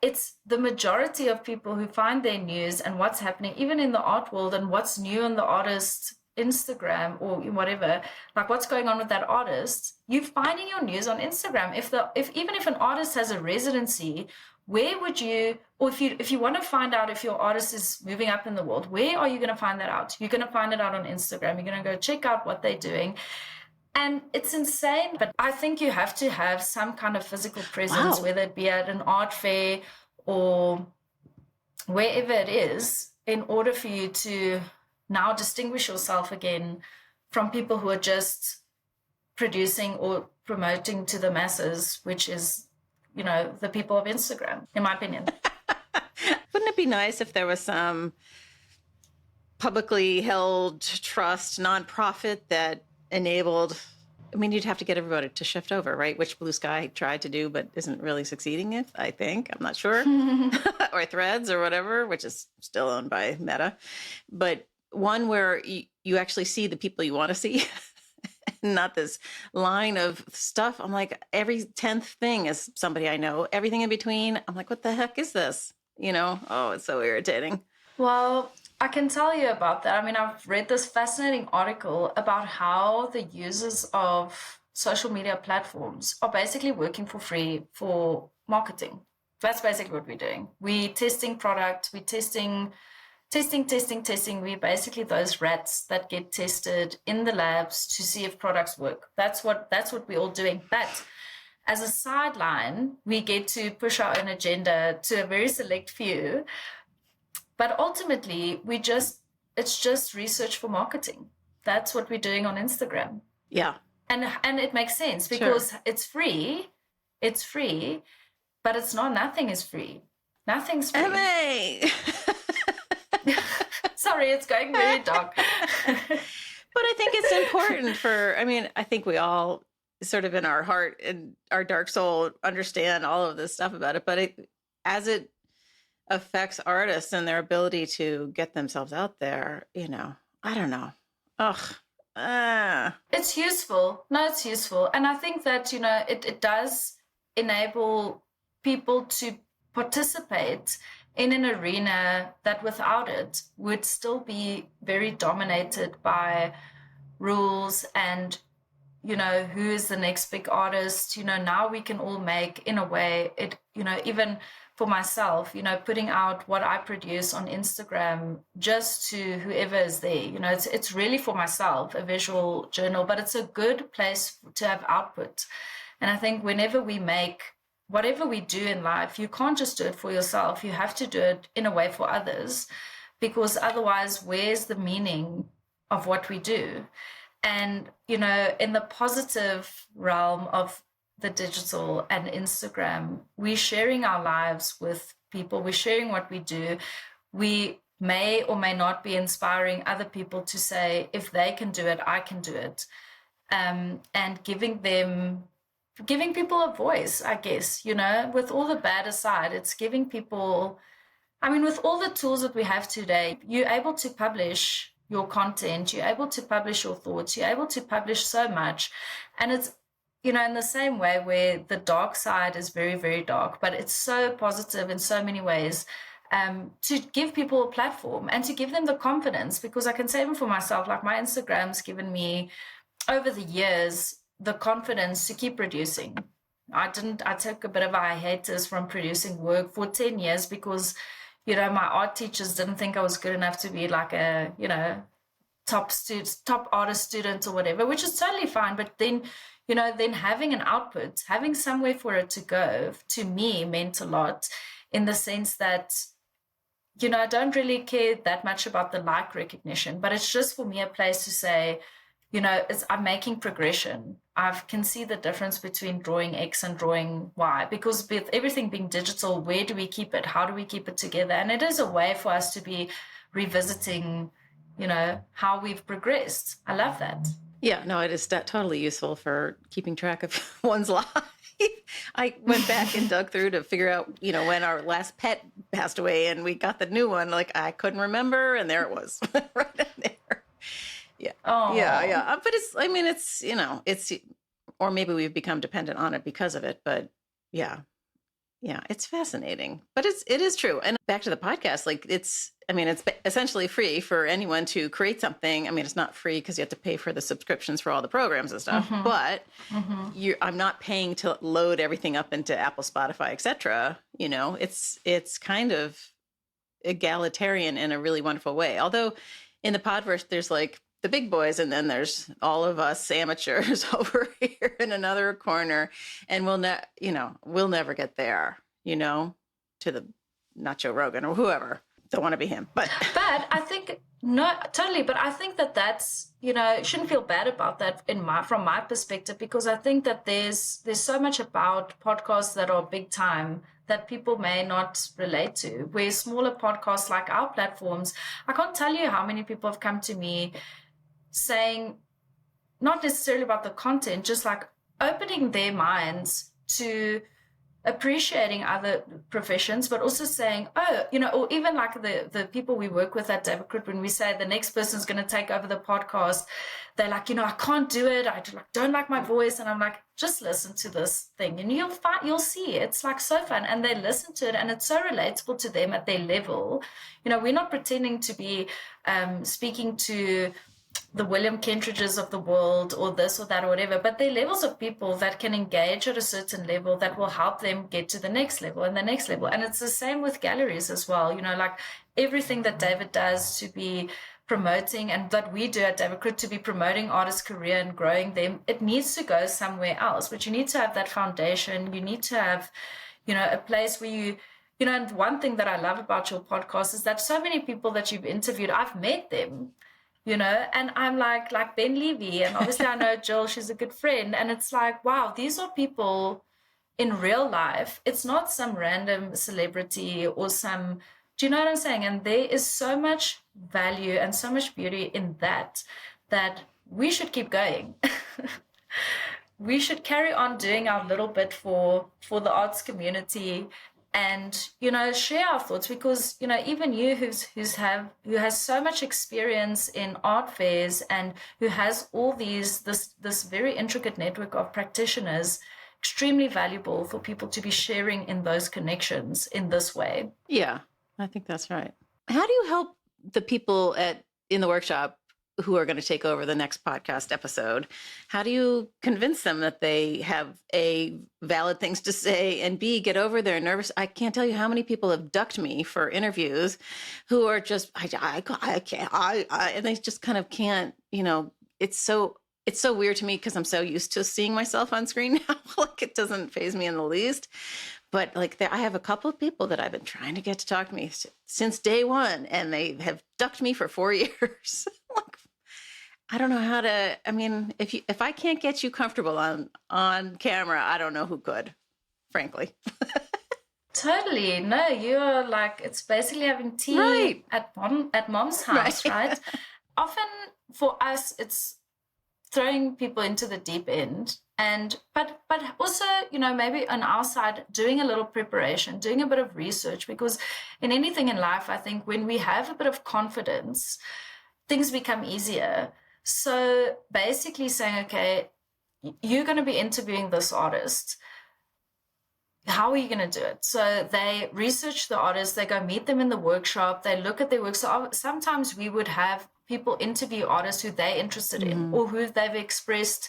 It's the majority of people who find their news and what's happening, even in the art world, and what's new on the artist's Instagram or whatever, like what's going on with that artist. You're finding your news on Instagram. Even if an artist has a residency, where would you, or if you want to find out if your artist is moving up in the world, where are you going to find that out? You're going to find it out on Instagram. You're going to go check out what they're doing. And it's insane, but I think you have to have some kind of physical presence, whether it be at an art fair or wherever it is, in order for you to now distinguish yourself again from people who are just producing or promoting to the masses, which is, the people of Instagram, in my opinion. Wouldn't it be nice if there was some publicly held trust nonprofit that enabled, you'd have to get everybody to shift over, right? Which Blue Sky tried to do, but isn't really succeeding, I think. I'm not sure. Or Threads or whatever, which is still owned by Meta. But one where you actually see the people you want to see, not this line of stuff. I'm like, every 10th thing is somebody I know, everything in between. I'm like, what the heck is this? Oh, it's so irritating. Well, I can tell you about that. I've read this fascinating article about how the users of social media platforms are basically working for free for marketing. That's basically what we're doing. We're testing product, we're testing. We're basically those rats that get tested in the labs to see if products work. That's what we're all doing. But as a sideline, we get to push our own agenda to a very select few. But ultimately, it's just research for marketing. That's what we're doing on Instagram. Yeah. And it makes sense because It's free, but nothing is free. Nothing's free. Amé! Sorry, it's going very dark. But I think it's important I think we all sort of in our heart and our dark soul understand all of this stuff about it. But as it affects artists and their ability to get themselves out there, I don't know. It's useful. No, it's useful. And I think that, it does enable people to participate in an arena that without it would still be very dominated by rules and, who is the next big artist. Now we can all make, in a way, it, even for myself, putting out what I produce on Instagram just to whoever is there, it's really for myself, a visual journal, but it's a good place to have output. And I think whenever we make whatever we do in life, you can't just do it for yourself. You have to do it in a way for others, because otherwise, where's the meaning of what we do? And, in the positive realm of the digital and Instagram, we're sharing our lives with people. We're sharing what we do. We may or may not be inspiring other people to say, if they can do it, I can do it. And giving people a voice, I guess, with all the bad aside, it's giving people, with all the tools that we have today, you're able to publish your content, you're able to publish your thoughts, you're able to publish so much. And it's, in the same way where the dark side is very, very dark, but it's so positive in so many ways, to give people a platform and to give them the confidence, because I can say even for myself, like my Instagram's given me over the years the confidence to keep producing. I took a bit of a hiatus from producing work for 10 years because, my art teachers didn't think I was good enough to be like a, top artist student or whatever, which is totally fine. But then, then having an output, having somewhere for it to go, to me meant a lot, in the sense that, I don't really care that much about the like recognition, but it's just for me a place to say, I'm making progression. I can see the difference between drawing X and drawing Y, because with everything being digital, where do we keep it? How do we keep it together? And it is a way for us to be revisiting, how we've progressed. I love that. Yeah, no, it is totally useful for keeping track of one's life. I went back and dug through to figure out, when our last pet passed away and we got the new one. Like, I couldn't remember, and there it was, right in there. Yeah. Oh. Yeah. But it's, or maybe we've become dependent on it because of it. But yeah, it's fascinating. But it is true. And back to the podcast, like it's essentially free for anyone to create something. I mean, it's not free because you have to pay for the subscriptions for all the programs and stuff, but I'm not paying to load everything up into Apple, Spotify, etc. It's kind of egalitarian in a really wonderful way. Although in the Podverse, there's like the big boys, and then there's all of us amateurs over here in another corner, and we'll never get there, to the not Joe Rogan or whoever. Don't want to be him, but I think no, totally. But I think that's shouldn't feel bad about that from my perspective, because I think that there's so much about podcasts that are big time that people may not relate to. Where smaller podcasts like our platforms, I can't tell you how many people have come to me saying, not necessarily about the content, just like opening their minds to appreciating other professions, but also saying, or even like the people we work with at David Krut, when we say the next person's going to take over the podcast, they're like, I can't do it. I don't like my voice. And I'm like, just listen to this thing and you'll see. It's like so fun. And they listen to it and it's so relatable to them at their level. We're not pretending to be speaking to the William Kentridges of the world or this or that or whatever, but they're levels of people that can engage at a certain level that will help them get to the next level and the next level. And it's the same with galleries as well. Like everything that David does to be promoting, and that we do at David Krut to be promoting artists' career and growing them, it needs to go somewhere else. But you need to have that foundation. You need to have, a place where you, and one thing that I love about your podcast is that so many people that you've interviewed, I've met them. And I'm like Ben Levy, and obviously I know Jill, she's a good friend. And it's like, wow, these are people in real life. It's not some random celebrity or some, do you know what I'm saying? And there is so much value and so much beauty in that we should keep going. We should carry on doing our little bit for the arts community. And, share our thoughts, because, even you who has so much experience in art fairs and who has all this very intricate network of practitioners, extremely valuable for people to be sharing in those connections in this way. Yeah, I think that's right. How do you help the people in the workshop who are going to take over the next podcast episode? How do you convince them that they have A, valid things to say, and B, get over their nervous? I can't tell you how many people have ducked me for interviews who are just, I can't, and they just kind of can't, it's so weird to me because I'm so used to seeing myself on screen now. Like it doesn't faze me in the least. But like I have a couple of people that I've been trying to get to talk to me since day one, and they have ducked me for 4 years. Like, I don't know how to. I mean, if I can't get you comfortable on camera, I don't know who could, frankly. Totally. No, you're like, it's basically having tea at mom's house, right? Often for us, it's throwing people into the deep end. But also, maybe on our side, doing a little preparation, doing a bit of research, because in anything in life, I think when we have a bit of confidence, things become easier. So basically saying, okay, you're going to be interviewing this artist. How are you going to do it? So they research the artist, they go meet them in the workshop, they look at their work. So sometimes we would have people interview artists who they're interested in or who they've expressed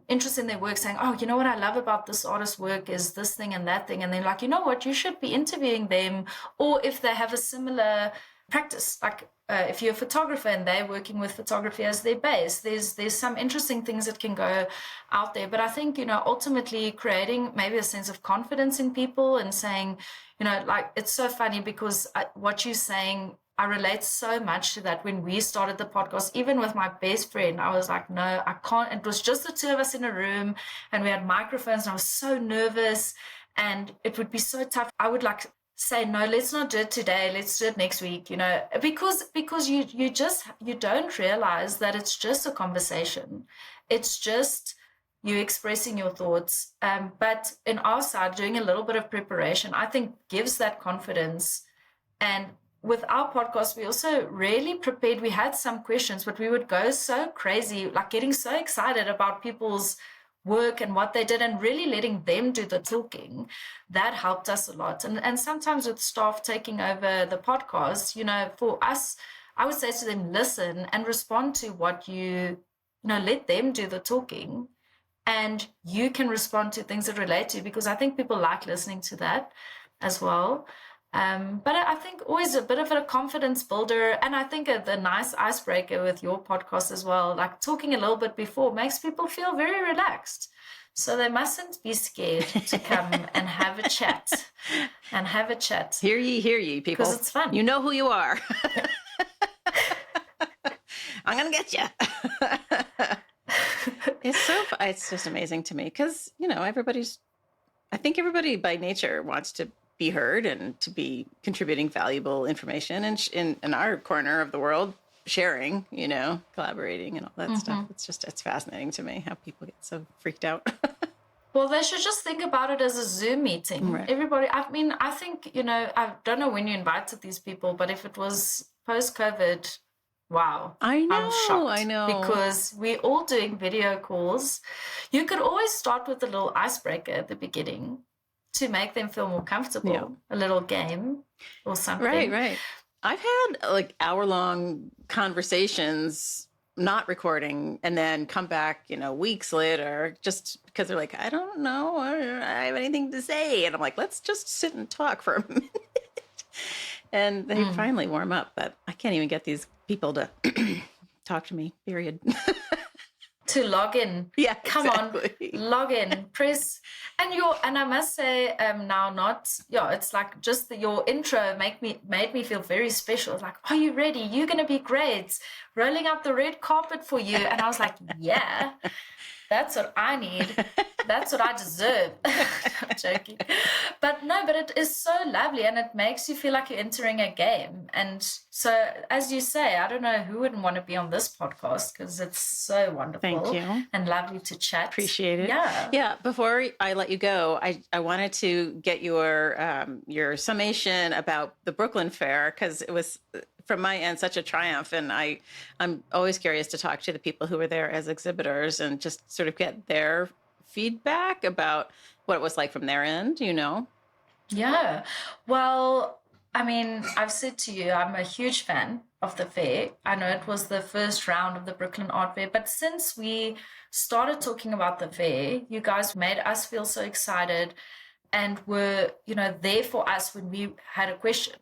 interest in their work, saying, oh, you know what I love about this artist's work is this thing and that thing. And they're like, you know what, you should be interviewing them. Or if they have a similar practice, like if you're a photographer and they're working with photography as their base, there's some interesting things that can go out there. But I think, ultimately creating maybe a sense of confidence in people and saying, like, it's so funny because what you're saying, I relate so much to that. When we started the podcast, even with my best friend, I was like, no, I can't. It was just the two of us in a room and we had microphones and I was so nervous and it would be so tough. I would like say, no, let's not do it today. Let's do it next week, because you don't realize that it's just a conversation. It's just you expressing your thoughts. But in our side, doing a little bit of preparation, I think gives that confidence. And with our podcast, we also really prepared. We had some questions, but we would go so crazy, like getting so excited about people's work and what they did and really letting them do the talking. That helped us a lot. And sometimes with staff taking over the podcast, for us, I would say to them, listen and respond to what let them do the talking. And you can respond to things that relate to you, because I think people like listening to that as well. But I think always a bit of a confidence builder. And I think the nice icebreaker with your podcast as well, like talking a little bit before, makes people feel very relaxed. So they mustn't be scared to come and have a chat. Hear ye, people. Because it's fun. You know who you are. I'm going to get you. It's just amazing to me because, I think everybody by nature wants to be heard and to be contributing valuable information and in our corner of the world, sharing, collaborating and all that stuff. It's fascinating to me how people get so freaked out. Well, they should just think about it as a Zoom meeting. Right. Everybody, I think, I don't know when you invited these people, but if it was post-COVID, wow. I'm shocked. I know. Because we're all doing video calls. You could always start with a little icebreaker at the beginning to make them feel more comfortable, a little game or something. Right. I've had like hour-long conversations, not recording, and then come back, weeks later, just because they're like, I don't know, I have anything to say. And I'm like, let's just sit and talk for a minute. And they finally warm up, but I can't even get these people to talk to me, period. To log in. Yeah, come exactly. on, log in, press. And I must say, it's like just your intro made me feel very special. Like, are you ready? You're going to be great. Rolling out the red carpet for you. And I was like, yeah, that's what I need. That's what I deserve. I'm joking. But it is so lovely and it makes you feel like you're entering a game. And so, as you say, I don't know who wouldn't want to be on this podcast because it's so wonderful. Thank you. And lovely to chat. Appreciate it. Yeah. Yeah. Before I let you go, I wanted to get your summation about the Brooklyn Fair because it was, from my end, such a triumph. And I'm always curious to talk to the people who were there as exhibitors and just sort of get their feedback about what it was like from their end, Yeah. Well, I've said to you, I'm a huge fan of the fair. I know it was the first round of the Brooklyn Art Fair, but since we started talking about the fair, you guys made us feel so excited and were, there for us when we had a question.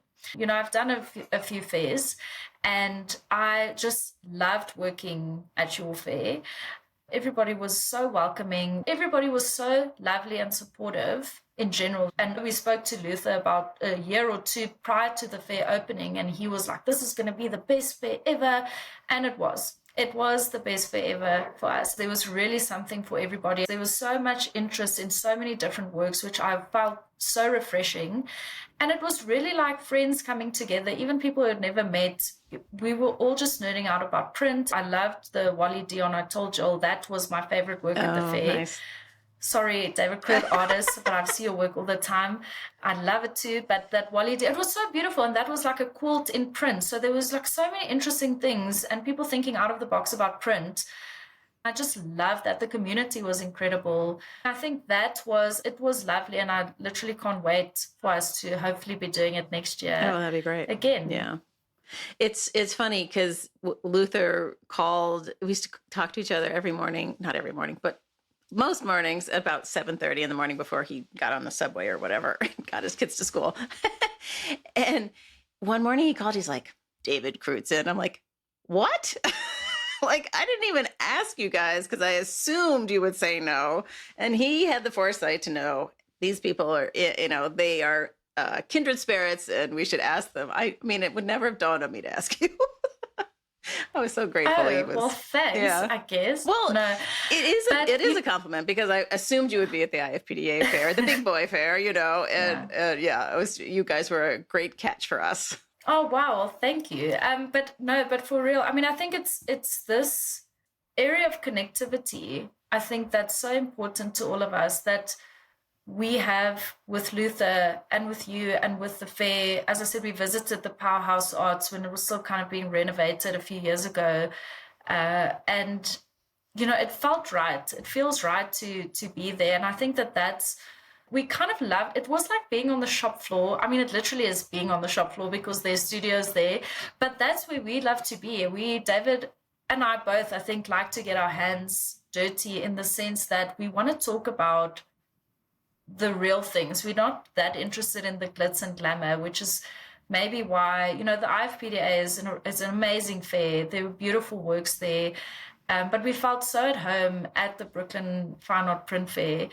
I've done a few fairs and I just loved working at your fair. Everybody was so welcoming. Everybody was so lovely and supportive in general. And we spoke to Luther about a year or two prior to the fair opening, and he was like, this is going to be the best fair ever. And it was. It was the best fair ever for us. There was really something for everybody. There was so much interest in so many different works, which I felt so refreshing. And it was really like friends coming together, even people who had never met. We were all just nerding out about print. I loved the Wally Dion. I told Joel that was my favorite work at the fair. Nice. Sorry, David Krut artist, but I see your work all the time. I love it too. But that Wally Dion, it was so beautiful. And that was like a quilt in print. So there was like so many interesting things and people thinking out of the box about print. I just love that. The community was incredible. I think it was lovely. And I literally can't wait for us to hopefully be doing it next year. Oh, that'd be great. Again. Yeah. It's funny because Luther called. We used to talk to each other every morning, not every morning, but most mornings about 7:30 in the morning before he got on the subway or whatever, got his kids to school. And one morning he called. He's like, "David Krut's in." I'm like, "What?" Like, I didn't even ask you guys because I assumed you would say no. And he had the foresight to know these people are, they are kindred spirits and we should ask them. I mean, it would never have dawned on me to ask you. I was so grateful he was. Well, thanks, Yeah. I guess. Well, No, it is a compliment because I assumed you would be at the IFPDA fair, the big boy fair, and it was, you guys were a great catch for us. Oh, wow. Well, thank you. But for real, I mean, I think it's this area of connectivity. I think that's so important to all of us that we have with Luther and with you and with the fair. As I said, we visited the Powerhouse Arts when it was still kind of being renovated a few years ago. And, it felt right. It feels right to be there. And I think that's, we kind of love, it was like being on the shop floor. I mean, it literally is being on the shop floor because there's studios there, but that's where we love to be. David and I both, I think, like to get our hands dirty in the sense that we want to talk about the real things. We're not that interested in the glitz and glamour, which is maybe why, the IFPDA is an amazing fair. There were beautiful works there. But we felt so at home at the Brooklyn Fine Art Print Fair.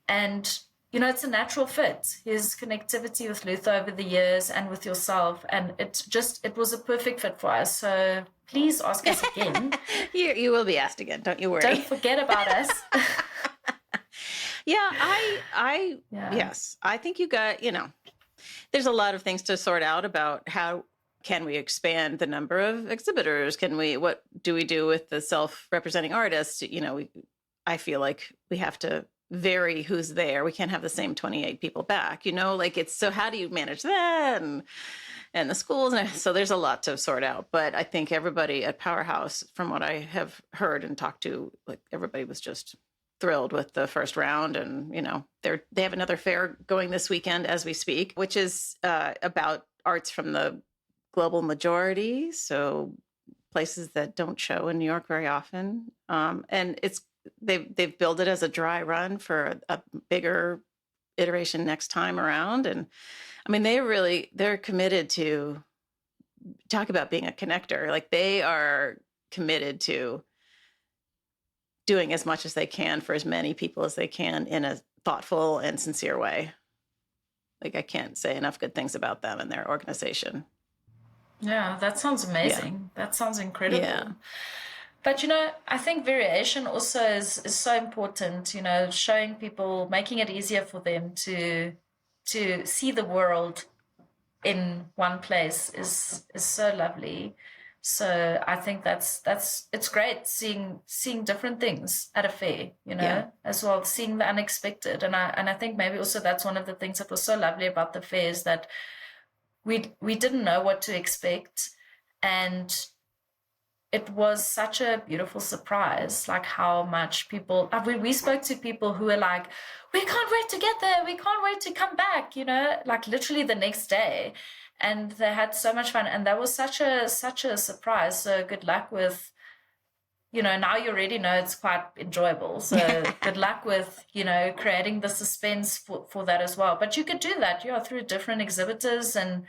And it's a natural fit, his connectivity with Luther over the years and with yourself. And it was a perfect fit for us. So please ask us again. You will be asked again. Don't you worry. Don't forget about us. Yes, I think you got, there's a lot of things to sort out about how can we expand the number of exhibitors? What do we do with the self-representing artists? I feel like we have to vary who's there. We can't have the same 28 people back, so how do you manage that and the schools? And so there's a lot to sort out, but I think everybody at Powerhouse, from what I have heard and talked to, like everybody was just thrilled with the first round. And, they have another fair going this weekend as we speak, which is about arts from the global majority. So places that don't show in New York very often. And they've billed it as a dry run for a bigger iteration next time around. And I mean, they're committed to talk about being a connector. Like they are committed to doing as much as they can for as many people as they can in a thoughtful and sincere way. Like I can't say enough good things about them and their organization. Yeah, that sounds amazing. Yeah. That sounds incredible. Yeah. But, I think variation also is so important, showing people, making it easier for them to see the world in one place is so lovely. So I think it's great seeing different things at a fair, as well, seeing the unexpected. And I think maybe also that's one of the things that was so lovely about the fair is that we didn't know what to expect. And it was such a beautiful surprise, like how much people, we spoke to people who were like, we can't wait to get there. We can't wait to come back, like literally the next day. And they had so much fun. And that was such a surprise. So good luck with, now you already know it's quite enjoyable. So good luck with, creating the suspense for that as well. But you could do that, through different exhibitors and,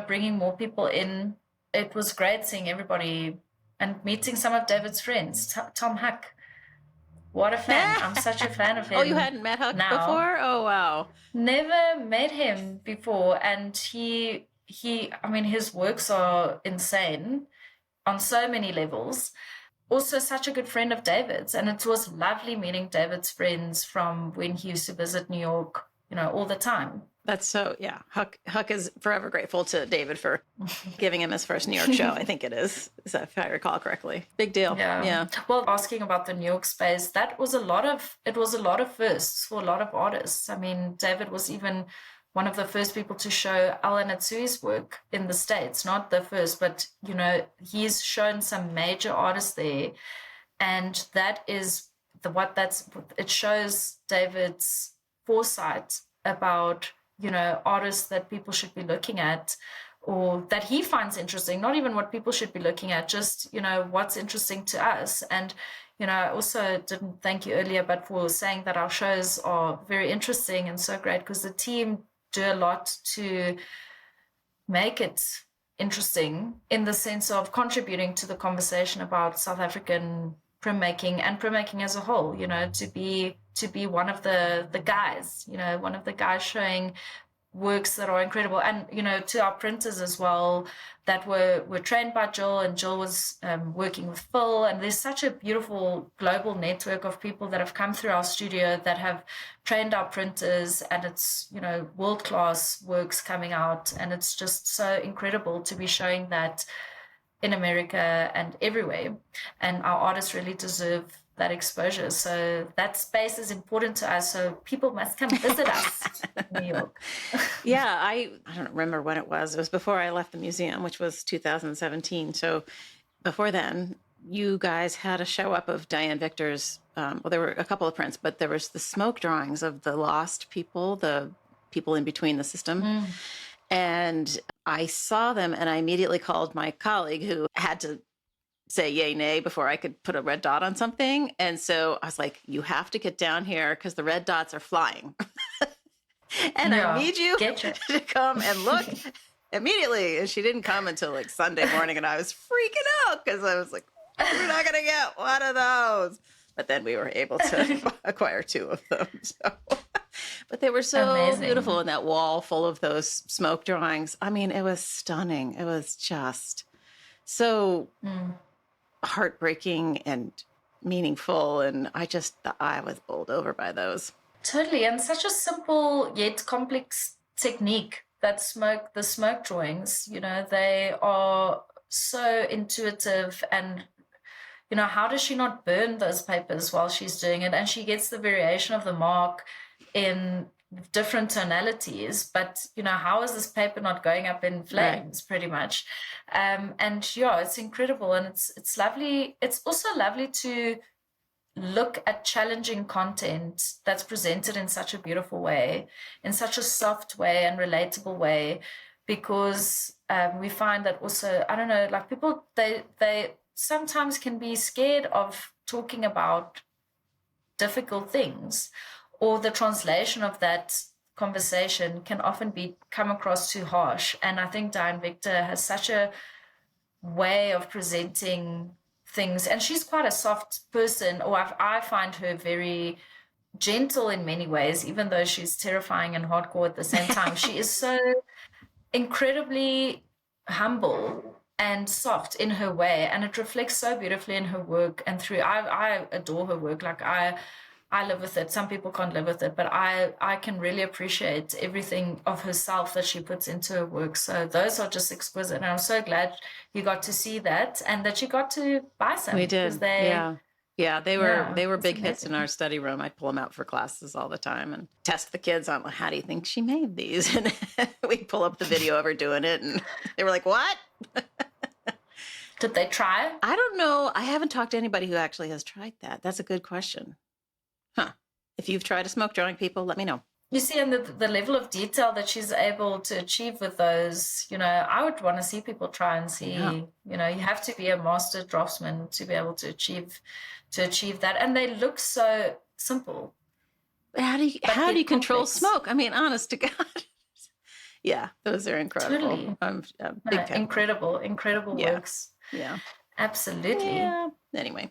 bringing more people in. It was great seeing everybody and meeting some of David's friends, Tom Huck. What a fan. I'm such a fan of him. Oh, you hadn't met Huck before? Oh, wow. Never met him before. And his works are insane on so many levels. Also such a good friend of David's. And it was lovely meeting David's friends from when he used to visit New York, all the time. That's so, yeah. Huck is forever grateful to David for giving him his first New York show. I think it is if I recall correctly. Big deal. Yeah. Well, asking about the New York space, it was a lot of firsts for a lot of artists. I mean, David was even one of the first people to show Ala Natsui's work in the States. Not the first, but, he's shown some major artists there. And that is it shows David's foresight about, artists that people should be looking at, or that he finds interesting, not even what people should be looking at, just, what's interesting to us. And, I also didn't thank you earlier, but for saying that our shows are very interesting and so great, because the team do a lot to make it interesting in the sense of contributing to the conversation about South African printmaking and printmaking as a whole, to be one of the guys, one of the guys showing works that are incredible. And, to our printers as well, that were trained by Jill, and Jill was working with Phil. And there's such a beautiful global network of people that have come through our studio that have trained our printers, and it's, world-class works coming out. And it's just so incredible to be showing that in America and everywhere. And our artists really deserve that exposure. So that space is important to us. So people must come visit us in New York. Yeah, I don't remember when it was. It was before I left the museum, which was 2017. So before then, you guys had a show up of Diane Victor's, there were a couple of prints, but there was the smoke drawings of the lost people, the people in between the system. And I saw them, and I immediately called my colleague who had to say yay, nay before I could put a red dot on something. And so I was like, you have to get down here because the red dots are flying. And I need you to come and look immediately. And she didn't come until like Sunday morning, and I was freaking out because I was like, we're not going to get one of those. But then we were able to acquire 2 of them. So. But they were so beautiful, in that wall full of those smoke drawings. I mean, it was stunning. It was just so heartbreaking and meaningful. And I was bowled over by those. Totally. And such a simple yet complex technique, the smoke drawings, they are so intuitive. And, how does she not burn those papers while she's doing it? And she gets the variation of the mark in different tonalities, but how is this paper not going up in flames? Pretty much. And yeah, it's incredible. And it's lovely. It's also lovely to look at challenging content that's presented in such a beautiful way, in such a soft way and relatable way, because we find that also, I don't know, like people, they sometimes can be scared of talking about difficult things, or the translation of that conversation can often come across too harsh. And I think Diane Victor has such a way of presenting things, and she's quite a soft person, or I find her very gentle in many ways, even though she's terrifying and hardcore at the same time. She is so incredibly humble and soft in her way, and it reflects so beautifully in her work. And I adore her work. Like I live with it. Some people can't live with it, but I can really appreciate everything of herself that she puts into her work. So those are just exquisite. And I'm so glad you got to see that, and that you got to buy some. We did. Yeah, they were big amazing hits in our study room. I pull them out for classes all the time and test the kids on, how do you think she made these? And we pull up the video of her doing it, and they were like, what? Did they try? I don't know. I haven't talked to anybody who actually has tried that. That's a good question. Huh. If you've tried a smoke drawing, people, let me know. You see, and the level of detail that she's able to achieve with those, I would want to see people try and see, you have to be a master draftsman to be able to achieve that. And they look so simple. But how do you control smoke? I mean, honest to God. Yeah, those are incredible. Totally. Incredible works. Yeah. Absolutely. Yeah. Anyway.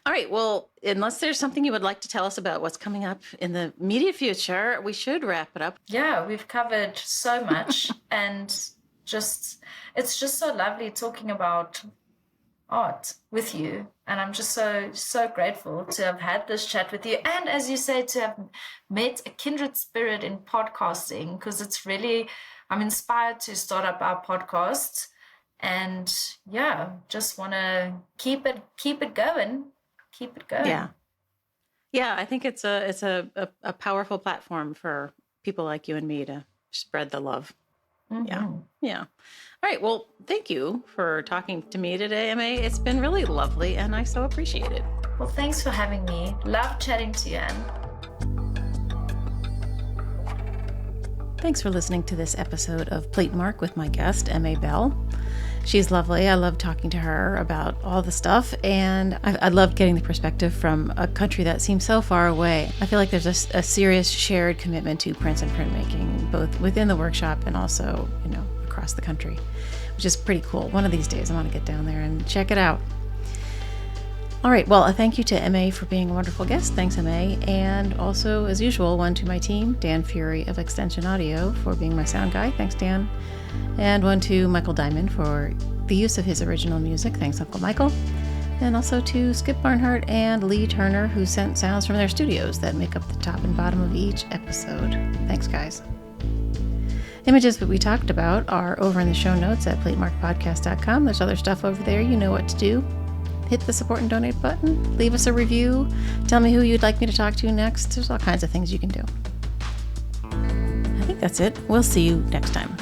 All right. Well, unless there's something you would like to tell us about what's coming up in the immediate future, we should wrap it up. Yeah, we've covered so much and it's just so lovely talking about art with you. And I'm just so grateful to have had this chat with you. And as you say, to have met a kindred spirit in podcasting, because it's really, I'm inspired to start up our podcast. And yeah, just want to keep it going. Keep it going. Yeah. I think it's a powerful platform for people like you and me to spread the love. Mm-hmm. Yeah. All right. Well, thank you for talking to me today, Amé. It's been really lovely, and I so appreciate it. Well, thanks for having me. Love chatting to you, Anne. Thanks for listening to this episode of Platemark with my guest, Amé Bell. She's lovely. I love talking to her about all the stuff, and I love getting the perspective from a country that seems so far away. I feel like there's a serious shared commitment to prints and printmaking, both within the workshop and also, across the country, which is pretty cool. One of these days I want to get down there and check it out. All right, well, a thank you to Amé for being a wonderful guest. Thanks, Amé. And also, as usual, one to my team, Dan Fury of Extension Audio, for being my sound guy. Thanks, Dan. And one to Michael Diamond for the use of his original music. Thanks, Uncle Michael. And also to Skip Barnhart and Lee Turner, who sent sounds from their studios that make up the top and bottom of each episode. Thanks, guys. Images that we talked about are over in the show notes at platemarkpodcast.com. There's other stuff over there. You know what to do. Hit the support and donate button. Leave us a review. Tell me who you'd like me to talk to next. There's all kinds of things you can do. I think that's it. We'll see you next time.